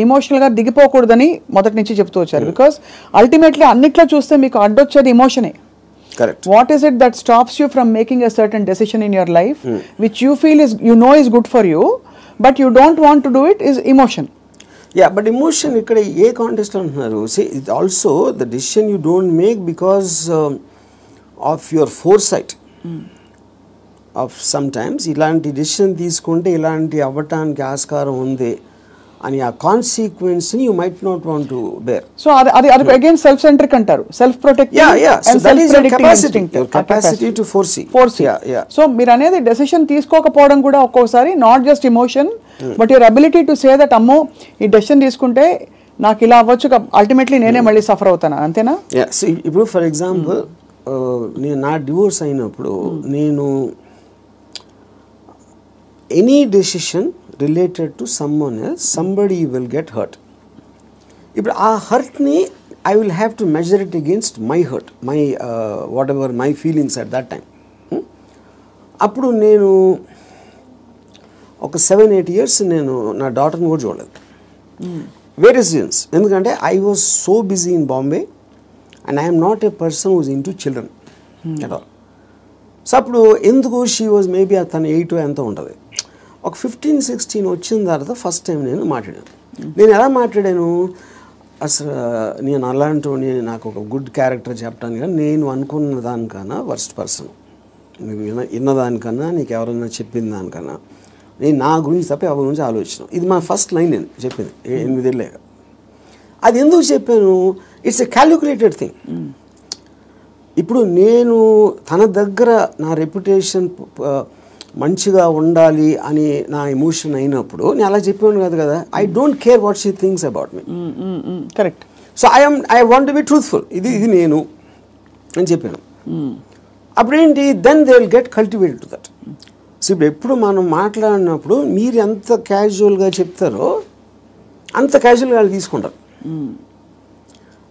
ఎమోషనల్గా దిగిపోకూడదని మొదటి నుంచి చెప్తూ వచ్చారు. బికాస్ అల్టిమేట్లీ అన్నిట్లో చూస్తే మీకు అడ్డొచ్చేది ఎమోషనే. Correct. What is it that stops you from making a certain decision in your life which you feel is, you know, is good for you but you don't want to do it, is emotion. Yeah, but emotion ikkada A context అంటున్నారు. See, it also the decision you don't make because of your foresight. Of sometimes ఇలాంటి decision తీసుకుంటే ఇలాంటి అవ్వటానికి ఆస్కారం ఉంది అని ఆ consequence ని you might not want to bear. So అది అగైన్ సెల్ఫ్ సెంట్రిక్ అంటారు, self protecting and self predicting instinct, capacity to foresee. So మీరు అనేది డెసిషన్ తీసుకోకపోవడం కూడా ఒక్కోసారి not just emotion but your ability to say that అమ్మో ఈ డెసిషన్ తీసుకుంటే నాకు ఇలా అవ్వచ్చు, అల్టిమేట్లీ నేనే మళ్ళీ సఫర్ అవుతాను, అంతేనా? ఇప్పుడు ఫర్ ఎగ్జాంపుల్ నేను నా డివోర్స్ అయినప్పుడు నేను any decision related to someone else, somebody will get hurt. ఇప్పుడు ఆ హర్ట్ని I will have to measure it against my hurt, my whatever my feelings at that time. అప్పుడు నేను ఒక 7-8 years నేను నా డాటర్ని కూడా చూడలేదు. Various reasons. ఎందుకంటే I was so busy in Bombay and I am not a person who is into children at all. So అప్పుడు ఎందుకు షీ వాజ్ మేబీ తను 8 ఎంతో ఉంటుంది. ఒక 15-16 వచ్చిన తర్వాత ఫస్ట్ టైం నేను మాట్లాడాను. నేను ఎలా మాట్లాడాను, అసలు నేను అలాంటి నాకు ఒక గుడ్ క్యారెక్టర్ చెప్పడానికి కానీ నేను అనుకున్న దానికన్నా వర్స్ట్ పర్సన్, నీకు విన్నదానికన్నా నీకు ఎవరైనా చెప్పిన దానికన్నా నేను నా గురించి తప్ప ఎవరి గురించి ఆలోచించాను. ఇది మా ఫస్ట్ లైన్ నేను చెప్పింది 8 ఏళ్ళేగా. అది ఎందుకు చెప్పాను, ఇట్స్ ఎ క్యాలిక్యులేటెడ్ థింగ్. ఇప్పుడు నేను తన దగ్గర నా రెప్యుటేషన్ మంచిగా ఉండాలి అని నా ఎమోషన్ అయినప్పుడు నేను అలా చెప్పాను కాదు కదా. I don't care what she thinks about me. Correct. So I want to be truthful, ఇది నేను అని చెప్పాను. అప్పుడేంటి, then they will get cultivated to that. సో ఇప్పుడు ఎప్పుడు మనం మాట్లాడినప్పుడు మీరు ఎంత క్యాజువల్గా చెప్తారో అంత క్యాజువల్గా వాళ్ళు తీసుకుంటారు.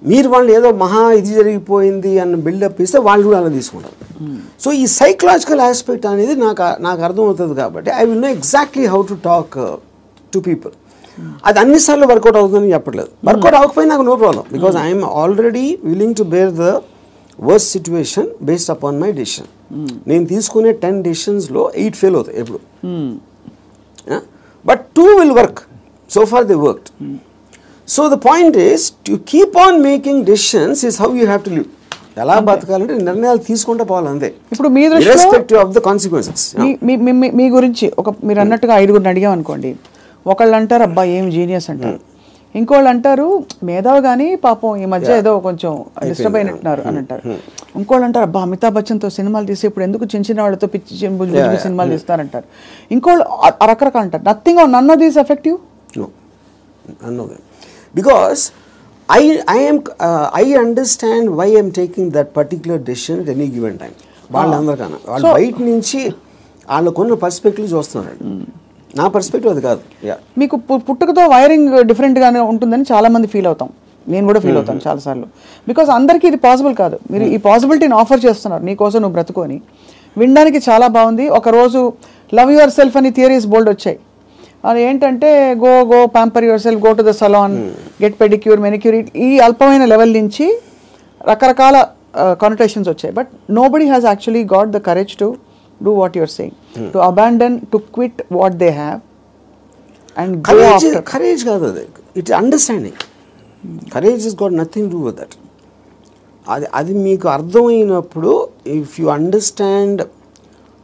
మీరు వాళ్ళు ఏదో మహా ఇది జరిగిపోయింది అన్న బిల్డప్ ఇస్తే వాళ్ళు కూడా అలా తీసుకుంటారు. సో ఈ సైకలాజికల్ ఆస్పెక్ట్ అనేది నాకు అర్థమవుతుంది కాబట్టి I will know exactly how to talk to people. అది అన్నిసార్లు వర్కౌట్ అవుతుందని చెప్పట్లేదు. వర్కౌట్ అవ్వకపోయినా నాకు no problem, because I'm already willing to bear the worst situation based upon my decision. నేను తీసుకునే 10 డెసిషన్స్లో 8 ఫెయిల్ అవుతాయి ఎప్పుడు. But 2 will work. So far they worked. So the point is to keep on making decisions is how you have to live. ఎలా బతకాలంటే నిర్ణయాలు తీసుకుంటే పోవాలి అంతే. ఇప్పుడు మీ దృష్టిలో irrespective of the consequences. మీ గురించి మీరు అన్నట్టుగా 5గురిని అడిగాం అనుకోండి, ఒకళ్ళు అంటారు అబ్బా ఏం జీనియస్ అంటారు, ఇంకోళ్ళు అంటారు మేధావి కానీ పాపం ఈ మధ్య ఏదో కొంచెం డిస్టర్బ్ అయినట్టున్నారు అని అంటారు, ఇంకోళ్ళు అంటారు అబ్బా అమితాబ్ బచ్చన్తో సినిమాలు తీసి ఇప్పుడు ఎందుకు చిన్న చిన్న వాళ్ళతో పిచ్చి సినిమాలు తీస్తారంటారు, ఇంకోళ్ళు రకరకాలు అంటారు. Nothing or none of these effective. No, none of them. Because I understand why I'm taking that particular decision at any given time. వాళ్ళందరికన్నా వాళ్ళు బయట నుంచి వాళ్ళకున్న పర్స్పెక్టివ్ చూస్తున్నారు. నా పర్స్పెక్టివ్ అది కాదు. మీకు పుట్టుకతో వైరింగ్ డిఫరెంట్గానే ఉంటుందని చాలా మంది ఫీల్ అవుతాం. నేను కూడా ఫీల్ అవుతాను చాలాసార్లు. బికాస్ అందరికీ ఇది పాసిబుల్ కాదు. మీరు ఈ పాసిబిలిటీని ఆఫర్ చేస్తున్నారు, నీకోసం నువ్వు బ్రతుకొని. వినడానికి చాలా బాగుంది. ఒకరోజు లవ్ యువర్ సెల్ఫ్ అని థియరీస్ బోల్డ్ వచ్చాయి. అది ఏంటంటే go pamper your self, go to the salon, get pedicure, manicure, ఈ అల్పమైన లెవెల్ నుంచి రకరకాల కానోటేషన్స్ వచ్చాయి. But nobody has actually got the courage to do what your saying, to abandon, to quit what they have and go after. Courage కాదు అది, it's understanding. Courage is got nothing to do with that. అది మీకు అర్థమైనప్పుడు, if you understand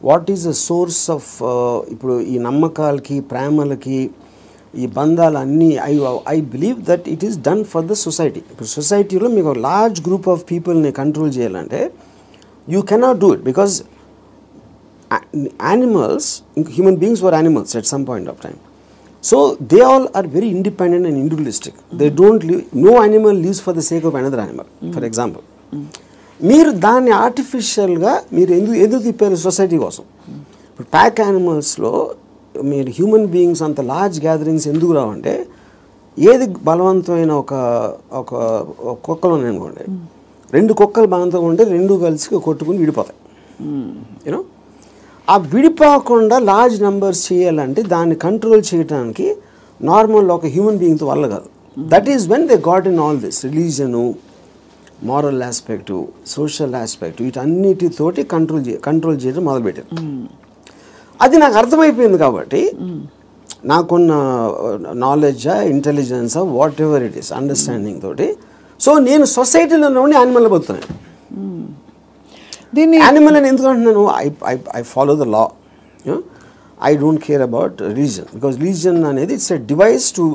what is the source of, ఇప్పుడు ఈ నమ్మకాలకి, ప్రేమలకి, ఈ బంధాలన్నీ, I believe that it is done for the society. ఇప్పుడు సొసైటీలో మీకు లార్జ్ గ్రూప్ ఆఫ్ పీపుల్ని కంట్రోల్ చేయాలంటే you cannot do it, because animals, human beings were animals at some point of time. So they all are very independent and individualistic. They don't live, no animal lives for the sake of another animal. For example, మీరు దాన్ని ఆర్టిఫిషియల్గా మీరు ఎందుకు తిప్పారు society కోసం? ఇప్పుడు pack యానిమల్స్లో మీరు human beings అంత లార్జ్ గ్యాదరింగ్స్ ఎందుకు రావంటే, ఏది బలవంతమైన ఒక కుక్కలు ఉన్నాయనుకోండి, 2 కుక్కలు బలవంతంగా ఉంటే 2 కలిసి కొట్టుకుని విడిపోతాయి. యూనో, ఆ విడిపోకుండా లార్జ్ నెంబర్స్ చేయాలంటే దాన్ని కంట్రోల్ చేయడానికి నార్మల్ ఒక హ్యూమన్ బీయింగ్తో వల్ల కాదు. That is when they got in all this religion, moral aspect, social aspect, వీటన్నిటితోటి కంట్రోల్ చేయడం మొదలుపెట్టారు. అది నాకు అర్థమైపోయింది కాబట్టి నాకున్న నాలెడ్జా, ఇంటెలిజెన్సా, whatever it is, understanding తోటి, సో నేను సొసైటీలో ఉండి యానిమల్ బతుకుతున్నాను. దీన్ని యానిమల్ అని ఎందుకు అంటున్నాను? I follow the law. I don't care about religion, because religion అనేది it's a device to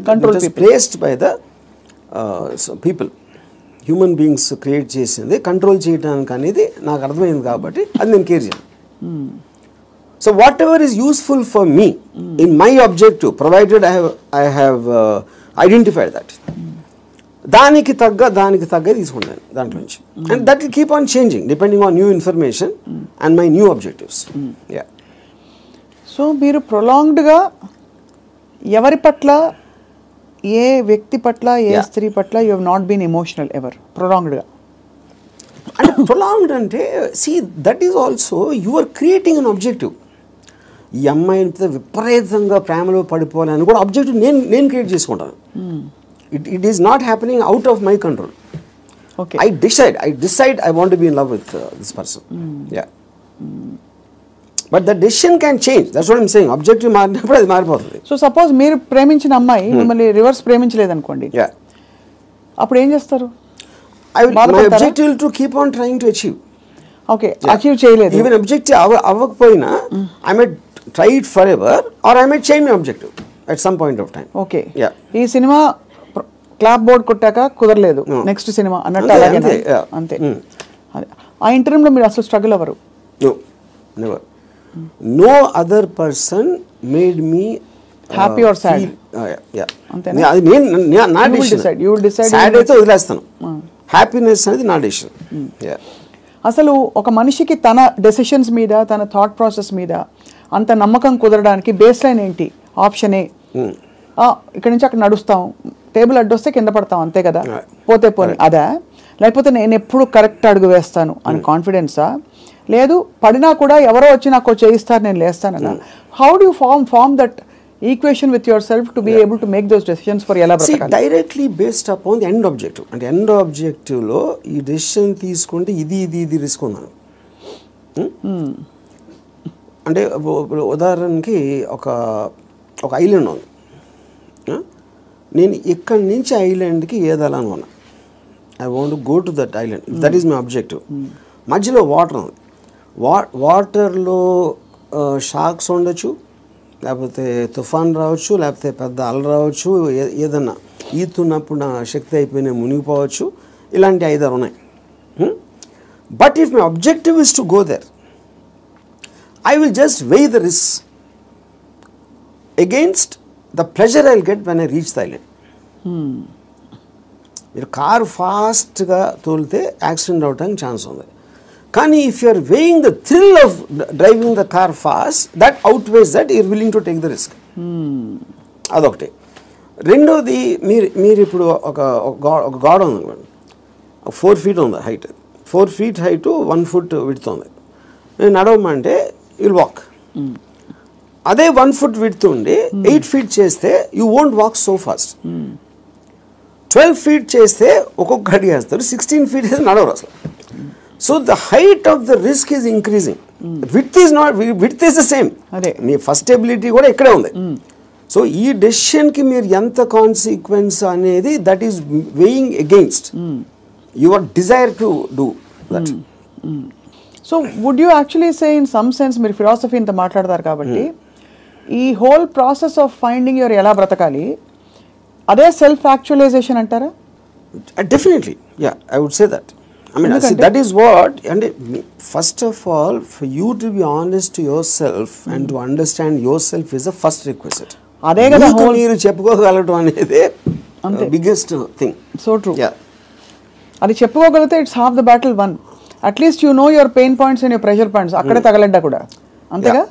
control, placed by the people. Human beings create చేసింది కంట్రోల్ చేయడానికి అనేది నాకు అర్థమైంది కాబట్టి అది నేను కేర్ చేయను. So whatever is useful for me in my objective, provided I have identified that, దానికి తగ్గ తీసుకుంటాను దాంట్లో నుంచి. And that will keep on changing depending on new information and my new objectives. Yeah. So మీరు ప్రొలాంగ్డ్గా ఎవరి పట్ల, ఏ వ్యక్తి పట్ల, ఏ స్త్రీ పట్ల you have not been emotional ever? ప్రొలాంగ్డ్గా అంటే ప్రొలాంగ్డ్ అంటే, see that is also you are creating an objective. ఈ అమ్మాయిని విపరీతంగా ప్రేమలో పడిపోవాలని కూడా ఆబ్జెక్టివ్ నేను క్రియేట్ చేసుకుంటాను. It is not happening out of my control. Okay. I decide I want to be in love with this person. Yeah. But the decision can change. That's what I'm saying. Objective మారినప్పుడు అది మారిపోతుంది. So suppose మీరు ప్రేమించిన అమ్మాయి మిమ్మల్ని reverse ప్రేమించలేదు అనుకోండి, అప్పుడు ఏం చేస్తారు? My objective to keep on trying to achieve. Okay, achieve చేయలేదు. Even objective అవ్వకపోయినా I might try it forever or I might change my objective at some point of time. Okay. Yeah. ఈ cinema clap board కొట్టాక కుదరలేదు, next cinema అన్నట్టు అలాగే అంతే. ఆ ఇంటర్వ్యూలో మీరు అసలు స్ట్రగుల్ అవ్వరు? Never. No other person made me happy or sad. అంతేనా? అది నా డిసిషన్. సాడ్ అయితే వదిలేస్తాను, హ్యాపీనెస్ అనేది నా డిసిషన్. అసలు ఒక మనిషికి తన డెసిషన్స్ మీద, తన థాట్ ప్రాసెస్ మీద అంత నమ్మకం కుదరడానికి బేస్ లైన్ ఏంటి? ఆప్షన్ ఏ, ఇక్కడ నుంచి అక్కడ నడుస్తాం, టేబుల్ అడ్డొస్తే కింద పడతాం, అంతే కదా, పోతే పోనీ అదా? లేకపోతే నేను ఎప్పుడు కరెక్ట్ అడుగు వేస్తాను అని కాన్ఫిడెన్సా? లేదు పడినా కూడా ఎవరో వచ్చి నాకు చేయిస్తారు, నేను లేస్తానన్నా? How do you form that equation with yourself to be able to make those decisions for ఎలా బ్రతకాలి? Directly based upon the end objective. అంటే ఎండ్ ఆబ్జెక్టివ్లో ఈ డెసిషన్ తీసుకుంటే ఇది రిస్క్ ఉందని. అంటే ఉదాహరణకి ఒక ఐలాండ్ ఉంది, నేను ఇక్కడి నుంచి ఐలాండ్కి ఏదాలని ఉన్నా, I want go to that island, that is my objective. మధ్యలో వాటర్ ఉంది, వాటర్లో షార్క్స్ ఉండొచ్చు, లేకపోతే తుఫాన్ రావచ్చు, లేకపోతే పెద్ద అల రావచ్చు, ఏదన్నా ఈతున్నప్పుడు నా శక్తి అయిపోయినా మునిగిపోవచ్చు, ఇలాంటి 5-6 ఉన్నాయి. But if my objective is to go there, I will just weigh the risks against the pleasure I will get when I reach the island. మీరు కార్ ఫాస్ట్గా తోలితే యాక్సిడెంట్ అవడానికి ఛాన్స్ ఉంది. కానీ if you are weighing the thrill of driving the car fast, that outweighs that you're willing to take the risk. అదొకటి. రెండోది, మీరు ఇప్పుడు ఒక గోడ ఉంది, 4 feet ఉంది height, 4 feet height 1 foot width ఉంది. నేను నడవమంటే విల్ వాక్. అదే 1 foot విడ్త్ ఉండి 8 feet చేస్తే you won't walk so fast. 12 feet చేస్తే ఒక్కొక్క అడిగి వేస్తారు, 16 feet అయితే నడవరు అసలు. So the height of the risk is increasing. Width is the same. Me first ability కూడా ఇక్కడే ఉంది. సో ఈ డెసిషన్కి మీరు ఎంత కాన్సిక్వెన్స్ అనేది that is weighing against your desire to do that. So would you actually say in some sense, మీరు philosophy ఇంత మాట్లాడతారు కాబట్టి ఈ whole process of finding your ఎలా బ్రతకాలి అదే సెల్ఫ్ యాక్చువలైజేషన్ అంటారా? Definitely, yeah, I would say that. I mean, see, that is what, and first of all, for you to be honest to yourself and to understand yourself is the first requisite. అదే కదా మీరు చెప్పుకోగలటం అనేది biggest thing. So true. అది చెప్పుకోగలిగితే it's half the battle won. At least you know your pain points and your pressure points. అక్కడే తగలడ్డా కూడా అంతేగా.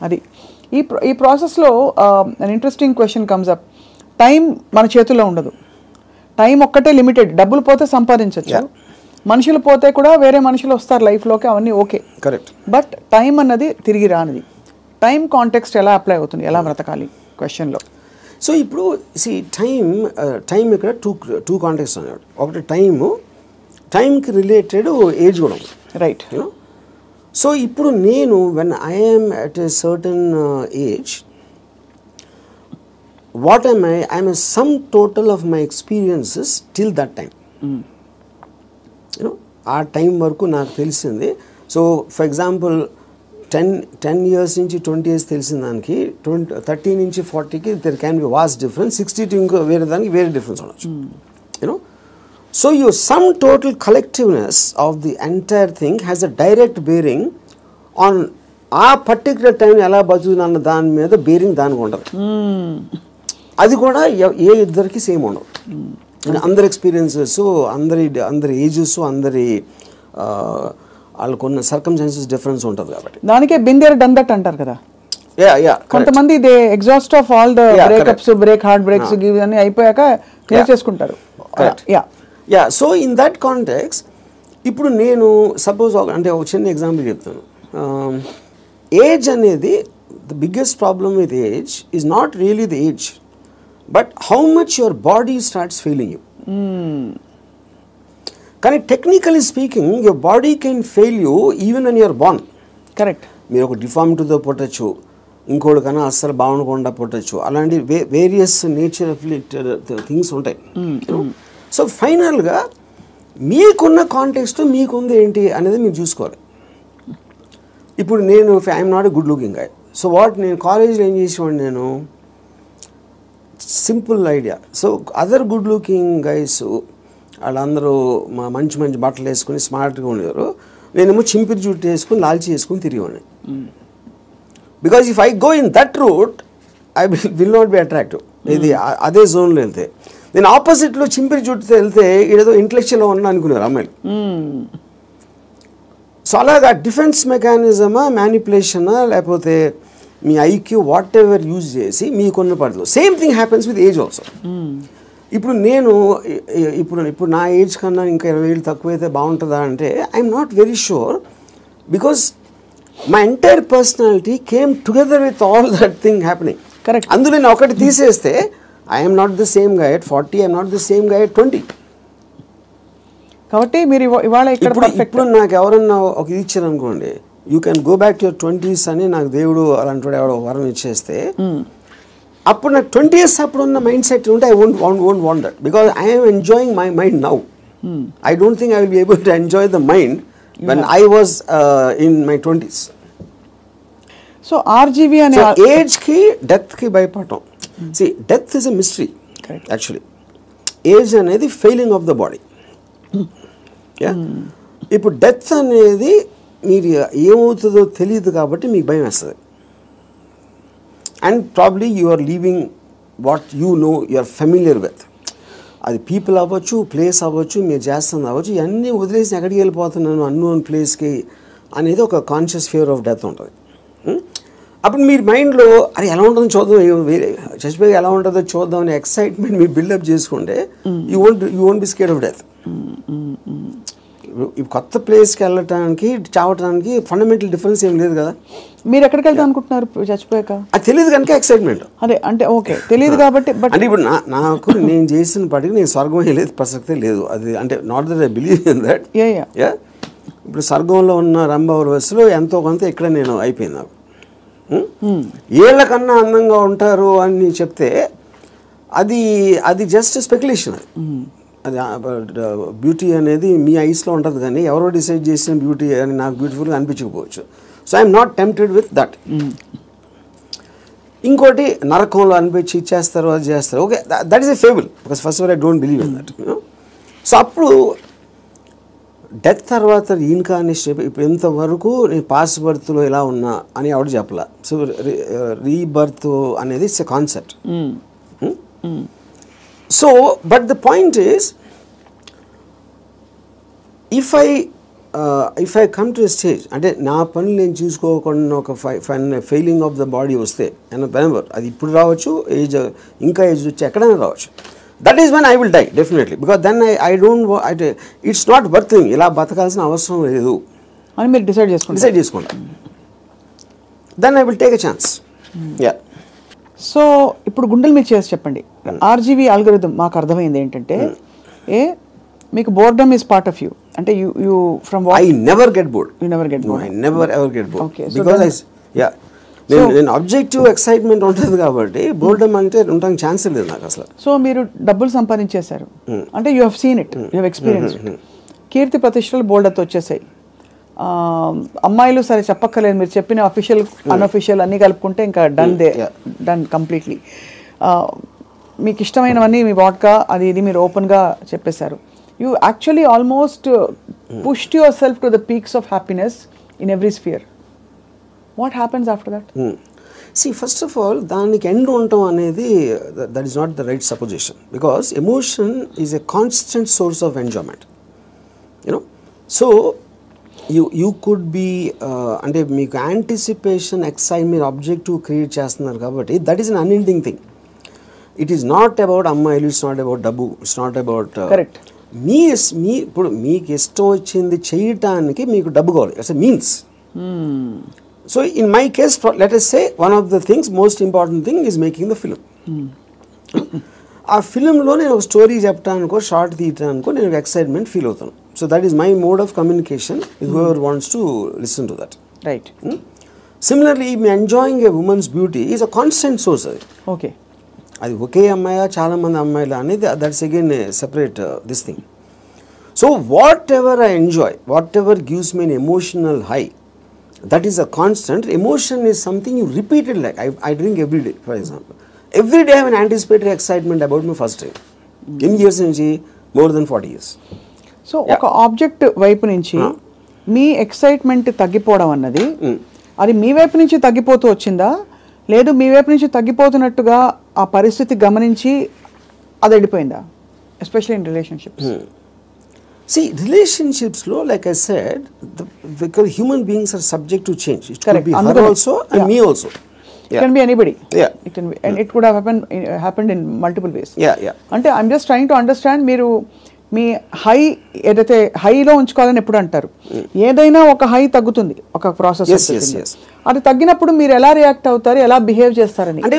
అది ఈ ప్రాసెస్లో an interesting question comes up. Time మన చేతుల్లో ఉండదు. టైం ఒక్కటే లిమిటెడ్. డబ్బులు పోతే సంపాదించవచ్చు, మనుషులు పోతే కూడా వేరే మనుషులు వస్తారు లైఫ్లోకి, అవన్నీ ఓకే, కరెక్ట్. బట్ టైం అన్నది తిరిగి రానిది. టైం కాంటెక్స్ట్ ఎలా అప్లై అవుతుంది, ఎలా బ్రతకాలి క్వశ్చన్లో? సో ఇప్పుడు టైం ఇక్కడ టూ కాంటెక్స్ట్ అన్నాడు. ఒకటి టైంకి రిలేటెడ్ ఏజ్ కూడా ఉంది, రైట్. సో ఇప్పుడు నేను when I'm at a certain age, what am I? I am a sum total of my experiences till that time. You know, ఆ టైం వరకు నాకు తెలిసింది. సో ఫర్ ఎగ్జాంపుల్ 10 years నుంచి 20 years తెలిసిన దానికి 30 నుంచి 40కి there can be vast difference. 60 to ఇంకో వేరే దానికి వేరే డిఫరెన్స్ ఉండొచ్చు. You know, so your sum total collectiveness of the entire thing has a direct bearing on ఆ పర్టికులర్ టైం ఎలా బతుకుతున్న దాని మీద బేరింగ్ దానికి ఉండదు. అది కూడా ఏ ఇద్దరికి సేమ్ ఉండవు. అందరి ఎక్స్పీరియన్సెస్, అందరి ఏజెస్, అందరి వాళ్ళకున్న సర్కమ్స్టాన్సెస్ డిఫరెన్స్ ఉంటుంది కాబట్టి దానికే బిందేర్ డన్ దట్ అంటారు కదా. కొంతమంది they exhaust of all the breakups, heartbreaks ఇవన్నీ అయిపోయాక క్లియర్ చేసుకుంటారు. సో ఇన్ దట్ కాంటెక్స్ట్ ఇప్పుడు నేను సపోజ్ అంటే ఒక చిన్న ఎగ్జాంపుల్ చెప్తాను. ఏజ్ అనేది the biggest problem with age is not really the age, but how much your body starts failing you. కానీ technically speaking your body can fail you even when you're born. Correct. మీరు ఒక డిఫార్మిటీతో పుట్టచ్చు, ఇంకోటి కన్నా అస్సలు బాగుండకుండా పుట్టచ్చు. అలాంటి various nature things ఉంటాయి. So ఫైనల్గా మీకున్న కాంటెక్స్ట్ మీకుంది ఏంటి అనేది మీరు చూసుకోవాలి. ఇప్పుడు నేను I'm not a good looking guy. So నేను కాలేజ్లో ఏం చేసేవాడిని, నేను simple idea. So other good looking guys వాళ్ళందరూ మంచి బట్టలు వేసుకుని స్మార్ట్గా ఉండేవారు. నేనేమో చింపిరి జుట్టు వేసుకుని లాల్చి వేసుకుని తిరిగేవాడిని. Because if I go in that route I will not be attractive. ఇది అదే జోన్లో వెళ్తే, నేను ఆపోజిట్లో చింపిరి జుట్టుతో వెళ్తే ఏదో ఇంటలెక్చువల్గా ఉన్నా అనుకునేవారు అమ్మాయిలు. సో అలాగా డిఫెన్స్ మెకానిజమా, మ్యానిపులేషనా, లేకపోతే మీ ఐక్యూ వాట్ ఎవర్ యూజ్ చేసి మీకున్న పడదు. Same thing happens with age also. ఇప్పుడు నేను ఇప్పుడు నా ఏజ్ కన్నా ఇంకా 20 ఏళ్ళు తక్కువైతే బాగుంటుందా అంటే I'm not very sure, because my entire personality came together with all that thing happening. Correct. అందులో నేను ఒకటి తీసేస్తే I'm not the same guy at 40, I'm not the same guy at 20. కాబట్టి మీరు ఇవాళ ఇప్పుడు నాకు ఎవరన్నా ఒక ఇది ఇచ్చారు అనుకోండి, you can go back to your 20s అని నాకు దేవుడు అలాంటి ఎవడో వరం ఇచ్చేస్తే, అప్పుడు నాకు 20 years అప్పుడు ఉన్న మైండ్ సెట్ ఉంటే I won't want that, because I'm enjoying my mind now. I don't think I will be able to enjoy the mind when I was in my 20s. So RGV అనే ఏజ్కి డెత్కి భయపడటం. See death is a mystery actually. Age అనేది failing of the body. ఇప్పుడు death అనేది మీరు ఏమవుతుందో తెలియదు కాబట్టి మీకు భయం వేస్తుంది. And probably you are leaving what you no, you are familiar with. అది పీపుల్ అవ్వచ్చు, ప్లేస్ అవ్వచ్చు, మీరు చేస్తుంది అవ్వచ్చు, ఇవన్నీ వదిలేసి ఎక్కడికి వెళ్ళిపోతున్నాను అన్నోన్ ప్లేస్కి అనేది ఒక కాన్షియస్ ఫియర్ ఆఫ్ డెత్ ఉంటుంది. అప్పుడు మీరు మైండ్లో అరే ఎలా ఉంటుందో చూద్దాం, వేరే చచ్చిపోయి ఎలా ఉంటుందో చూద్దాం అనే ఎక్సైట్మెంట్ మీరు బిల్డప్ చేసుకుంటే you won't be scared of death. కొత్త ప్లేస్కి వెళ్ళటానికి చావటానికి ఫండమెంటల్ డిఫరెన్స్ ఏం లేదు కదా. మీరు ఎక్కడికి వెళ్తాం అనుకుంటున్నారు చచ్చిపోయాక? అది తెలియదు కనుక ఎక్సైట్మెంట్. అదే అంటే ఓకే తెలియదు కాబట్టి. బట్ అంటే ఇప్పుడు నాకు నేను చేసిన పాటికి నేను స్వర్గం వెళ్ళేది ప్రసక్తే లేదు. అది అంటే not that I believe in that. ఇప్పుడు స్వర్గంలో ఉన్న రంభావరవస్సులో ఎంతో కొంత ఇక్కడ నేను అయిపోయింది. నాకు ఏళ్ళకన్నా అందంగా ఉంటారు అని చెప్తే అది జస్ట్ స్పెక్యులేషన్. అది బ్యూటీ అనేది మీ ఐస్లో ఉంటుంది కానీ ఎవరో డిసైడ్ చేసిన బ్యూటీ అని నాకు బ్యూటిఫుల్గా అనిపించకపోవచ్చు. So I'm not tempted with that. ఇంకోటి నరకంలో అనిపించి ఇచ్చేస్తారు, అది చేస్తారు. Okay, that is a fable because first of all I don't believe in that. So అప్పుడు డెత్ తర్వాత రీఇన్కార్నేషన్ ఇప్పుడు ఇంతవరకు నేను పాస్ట్ బర్త్లో ఎలా ఉన్నా అని ఎవరు చెప్పలా. సో రీబర్త్ అనేది it's a concept. So but the point is if I come to a stage అంటే నా పనులు నేను చూసుకోకుండా ఒక ఫెయిలింగ్ ఆఫ్ ద బాడీ వస్తే అది ఇప్పుడు రావచ్చు, ఇంకా ఏజ్ వచ్చి ఎక్కడైనా రావచ్చు. That is when I will die definitely because then I don't it's not worthing, ఇలా బతకాల్సిన అవసరం లేదు అని మీరు డిసైడ్ చేసుకుంటా. Then I will take a chance. So ఇప్పుడు గుండెల మీద చేసి చెప్పండి. ఆర్జీవీ ఆల్గోరిథం మాకు అర్థమైంది ఏంటంటే మీకు boredom is part of you. అంటే you from I never get bored. You never get bored. I never ever get bored because నేను ఆబ్జెక్టివ్ ఎక్సైట్మెంట్ ఉంటుంది కాబట్టి బోర్డమ్ అంటే ఉండడానికి ఛాన్స్ లేదు నాకు అసలు. సో మీరు డబ్బులు సంపాదించేశారు అంటే you have seen it, you have experience it. కీర్తి ప్రతిష్టలు బోర్డర్తో వచ్చేసాయి. అమ్మాయిలు సరే చెప్పక్కర్లేదు, మీరు చెప్పిన అఫీషియల్ అన్అఫీషియల్ అన్నీ కలుపుకుంటే ఇంకా డన్ కంప్లీట్లీ. మీకు ఇష్టమైనవన్నీ మీ వాడ్కా అది ఇది మీరు ఓపెన్గా చెప్పేశారు. You actually almost pushed yourself to the peaks of happiness in every sphere. What happens after that? See, first of all, దానికి ఎండ్ ఉండటం అనేది that is not the right supposition because emotion is a constant source of enjoyment. You know so you could be అంటే మీకు anticipation excite మీరు objective create చేస్తున్నారు కాబట్టి that is an unending thing. It is not about అమ్మాయిలు, it's not about డబ్బు, it's not about correct. ఇప్పుడు మీకు ఇష్టం వచ్చింది చేయటానికి మీకు డబ్బు కావాలి. It's a means. So in my case, let us say one of the things, most important thing is making the film. ఆ ఫిలింలో నేను ఒక స్టోరీ చెప్పడానికో షార్ట్ తీయటానికో నేను ఎక్సైట్మెంట్ ఫీల్ అవుతాను. So that is my mode of communication with whoever wants to listen to that. Right. Similarly enjoying A women's beauty is a constant source. అది okay, అది ఒకే అమ్మాయా చాలా మంది అమ్మాయిలా అనేది that's again separate this thing. So what ever I enjoy, what ever gives me N emotional high, that is a constant. Emotion is something you repeat it like I drink every day, for example. Every day I have an anticipatory excitement about my first drink. Eన్ని years నుంచి? More than 40 years. So ఒక object వైపు నుంచి మీ excitement తగ్గిపోవడం అన్నది అది మీ వైపు నుంచి తగ్గిపోతూ వచ్చిందా, లేదు మీ వైపు నుంచి తగ్గిపోతున్నట్టుగా ఆ పరిస్థితి గమనించి అది వెళ్ళిపోయిందా? Especially in relationships. See, relationships lo, like I said, because human beings are subject to change. It could be her also and me also. It can be anybody. Yeah. It can be, and it could have happened in multiple ways. Yeah. అంటే I'm just trying to understand, మీరు మీ high ఏదైతే హైలో ఉంచుకోవాలని ఎప్పుడు అంటారు, ఏదైనా ఒక high తగ్గుతుంది ఒక ప్రాసెస్. అది తగ్గినప్పుడు మీరు ఎలా రియాక్ట్ అవుతారు, ఎలా బిహేవ్ చేస్తారని. అంటే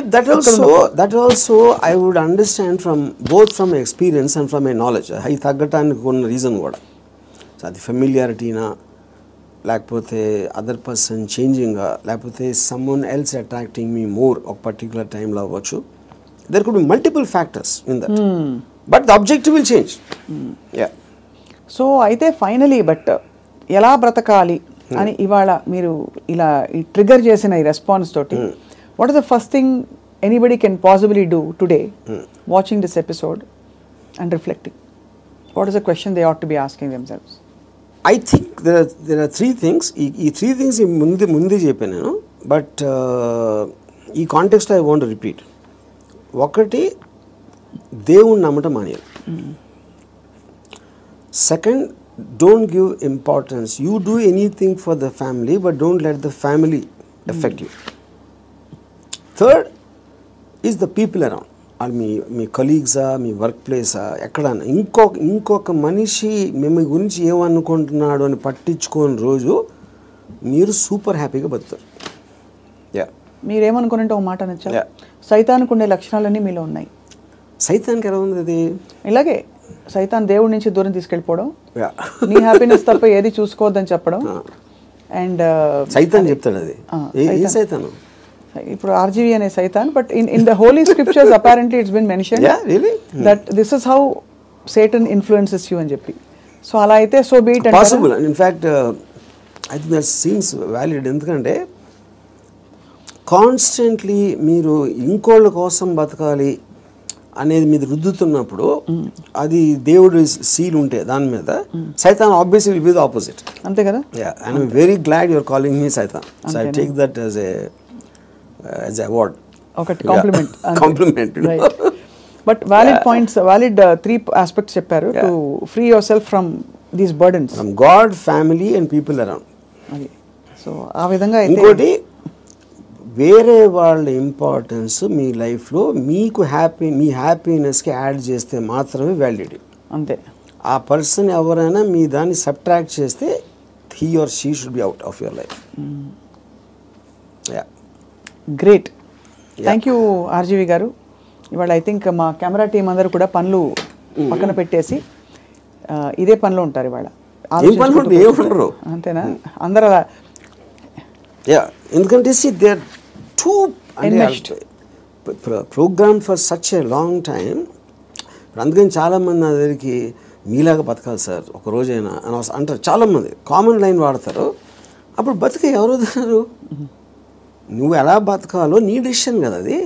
that also I would understand from both from experience and from my knowledge. High తగ్గటానికి ఉన్న రీజన్ కూడా అది ఫెమిలియారిటీనా, లేకపోతే అదర్ పర్సన్ చేంజింగా, లేకపోతే someone else attracting me more ఒక పర్టికులర్ టైంలో అవ్వచ్చు. There could be multiple factors in that. But the objective will change. So అయితే ఫైనలీ బట్ ఎలా బ్రతకాలి అని ఇవాళ మీరు ఇలా ట్రిగర్ చేసిన ఈ రెస్పాన్స్ తోటి what is the first thing anybody can possibly do today watching this episode and reflecting? What is the question they ought to be asking themselves? I think there are three things. ఈ three things ముందే చెప్పాను నేను, but ఈ కాంటెక్స్ట్లో I want repeat. ఒకటి, దేవుణ్ణి నమ్మటం మానేయాలి. Second, don't give importance. You do anything for the family, but don't let the family affect you. Third is the people around. Or మీ కలీగ్సా, మీ వర్క్ ప్లేసా, ఎక్కడన్నా ఇంకొక మనిషి మిమ్మల్ని గురించి ఏమనుకుంటున్నాడు అని పట్టించుకోని రోజు మీరు సూపర్ హ్యాపీగా బతుకుతారు. మీరేమనుకున్నట్టు ఒక మాట నచ్చా, సైతానికి ఉండే లక్షణాలన్నీ మీలో ఉన్నాయి. సైతానికి ఎలా ఉంది అది? ఇలాగే సైతాన్ దేవుడి నుంచి దూరం తీసుకెళ్ళిపోవడం, నీ హ్యాపీనెస్ తప్ప ఏది చూసుకోవద్దని చెప్పడం. అండ్ సైతాన్ చెప్తాడు అది. ఏ సైతాను? ఇప్పుడు ఆర్జీవి అనే సైతాన్, but in the holy scriptures apparently it's been mention that this is how Satan influences you అని చెప్పి. సో అలా అయితే so be it possible. In fact I think that seems valid. ఎందుకంటే కాన్స్టెంట్లీ మీరు ఇంకోళ్ళ కోసం బతకాలి అనేది మీద రుద్దుతున్నప్పుడు అది దేవుడు సీల్ ఉంటే దాని మీద సైతాన్ obviously will be the opposite. అంతే కదా? And I'm very glad you're calling me సైతాన్. So I take that as a award, ఒకటి compliment. Compliment. But valid points, valid 3 aspects చెప్పారు to free yourself from these burdens, from God, family and people around. అది so ఆ విధంగా. ఇంకోటి, వేరే వాళ్ళ importance మీ లైఫ్లో మీకు మీ హ్యాపీనెస్కి యాడ్ చేస్తే మాత్రమే వ్యాలిడిటీ. అంతే. ఆ పర్సన్ ఎవరైనా మీ దాన్ని సబ్ట్రాక్ట్ చేస్తే he or she should be out of your life. Great. Thank you RGV గారు. ఇవాళ ఐ థింక్ మా కెమెరా టీం అందరూ కూడా పనులు పక్కన పెట్టేసి ఇదే పనిలో ఉంటారు ఇవాళ. ఏముండరు. అంతేనా? అందరూ అలా. ఎందుకంటే they are too programme for such a long time. అందుకని చాలామంది నా దగ్గరికి మీలాగా బతకాలి సార్ ఒక రోజైనా అని అంటారు. చాలామంది కామన్ లైన్ వాడతారు. అప్పుడు బతికే ఎవరు వదలరు. నువ్వు ఎలా బతకాలో నీ డెసిషన్ కదా అది.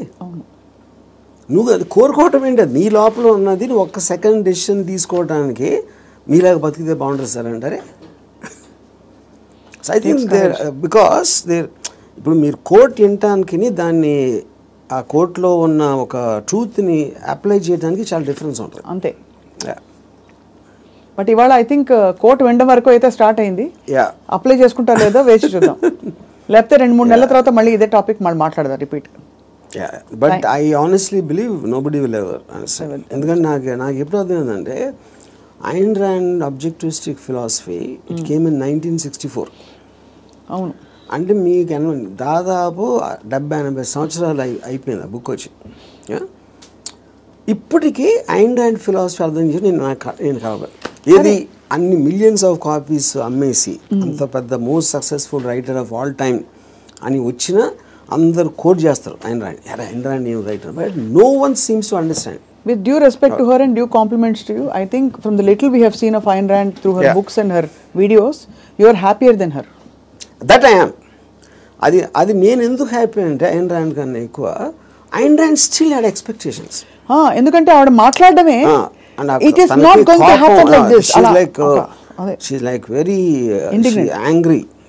నువ్వు అది కోరుకోవటం ఏంటి? అది నీ లోపల ఉన్నది. నువ్వు ఒక్క సెకండ్ డెసిషన్ తీసుకోవడానికి మీలాగా బతికితే బాగుంటుంది సార్ అంటారే. So I think there because there ఇప్పుడు మీరు కోర్ట్ వినటానికి దాన్ని ఆ కోర్టులో ఉన్న ఒక ట్రూత్ని అప్లై చేయడానికి చాలా డిఫరెన్స్ ఉంటుంది. అంతే. బట్ ఇవాళ ఐ థింక్ కోర్టు వినడం వరకు అయితే స్టార్ట్ అయింది. అప్లై చేసుకుంటా లేదో వేచి చూద్దాం. లేకపోతే 2-3 నెలల తర్వాత మళ్ళీ ఇదే టాపిక్ మళ్ళీ మాట్లాడదాం repeat. But I honestly believe nobody will ever understand. ఎందుకంటే నాకు ఎప్పుడు అర్థమైందంటే Ayn Rand objectivistic philosophy it came in 1964. అవును. అంటే మీకు దాదాపు 70-80 సంవత్సరాలు అయిపోయింది ఆ బుక్ వచ్చి. ఇప్పటికీ ఐన్ ర్యాండ్ ఫిలాసఫీ అర్థం చేసి నేను కావాలి. ఏది అన్ని మిలియన్స్ ఆఫ్ కాపీస్ అమ్మేసి అంత పెద్ద most successful writer of all time అని వచ్చిన అందరు కోట్ చేస్తారు ఐన్ ర్యాండ్ నేను writer. But no one seems to understand. With due respect to her and due compliments to you, I think from the little we have seen of Ayn Rand through her books and her videos, you are happier than her. That I am. అది నేను ఎందుకు happy అంటే Ayn Rand కన్నా ఎక్కువ Ayn Rand still had expectations. ఎందుకంటే ఆవిడ మాట్లాడడమే it is not going to happen like this. She's like very angry.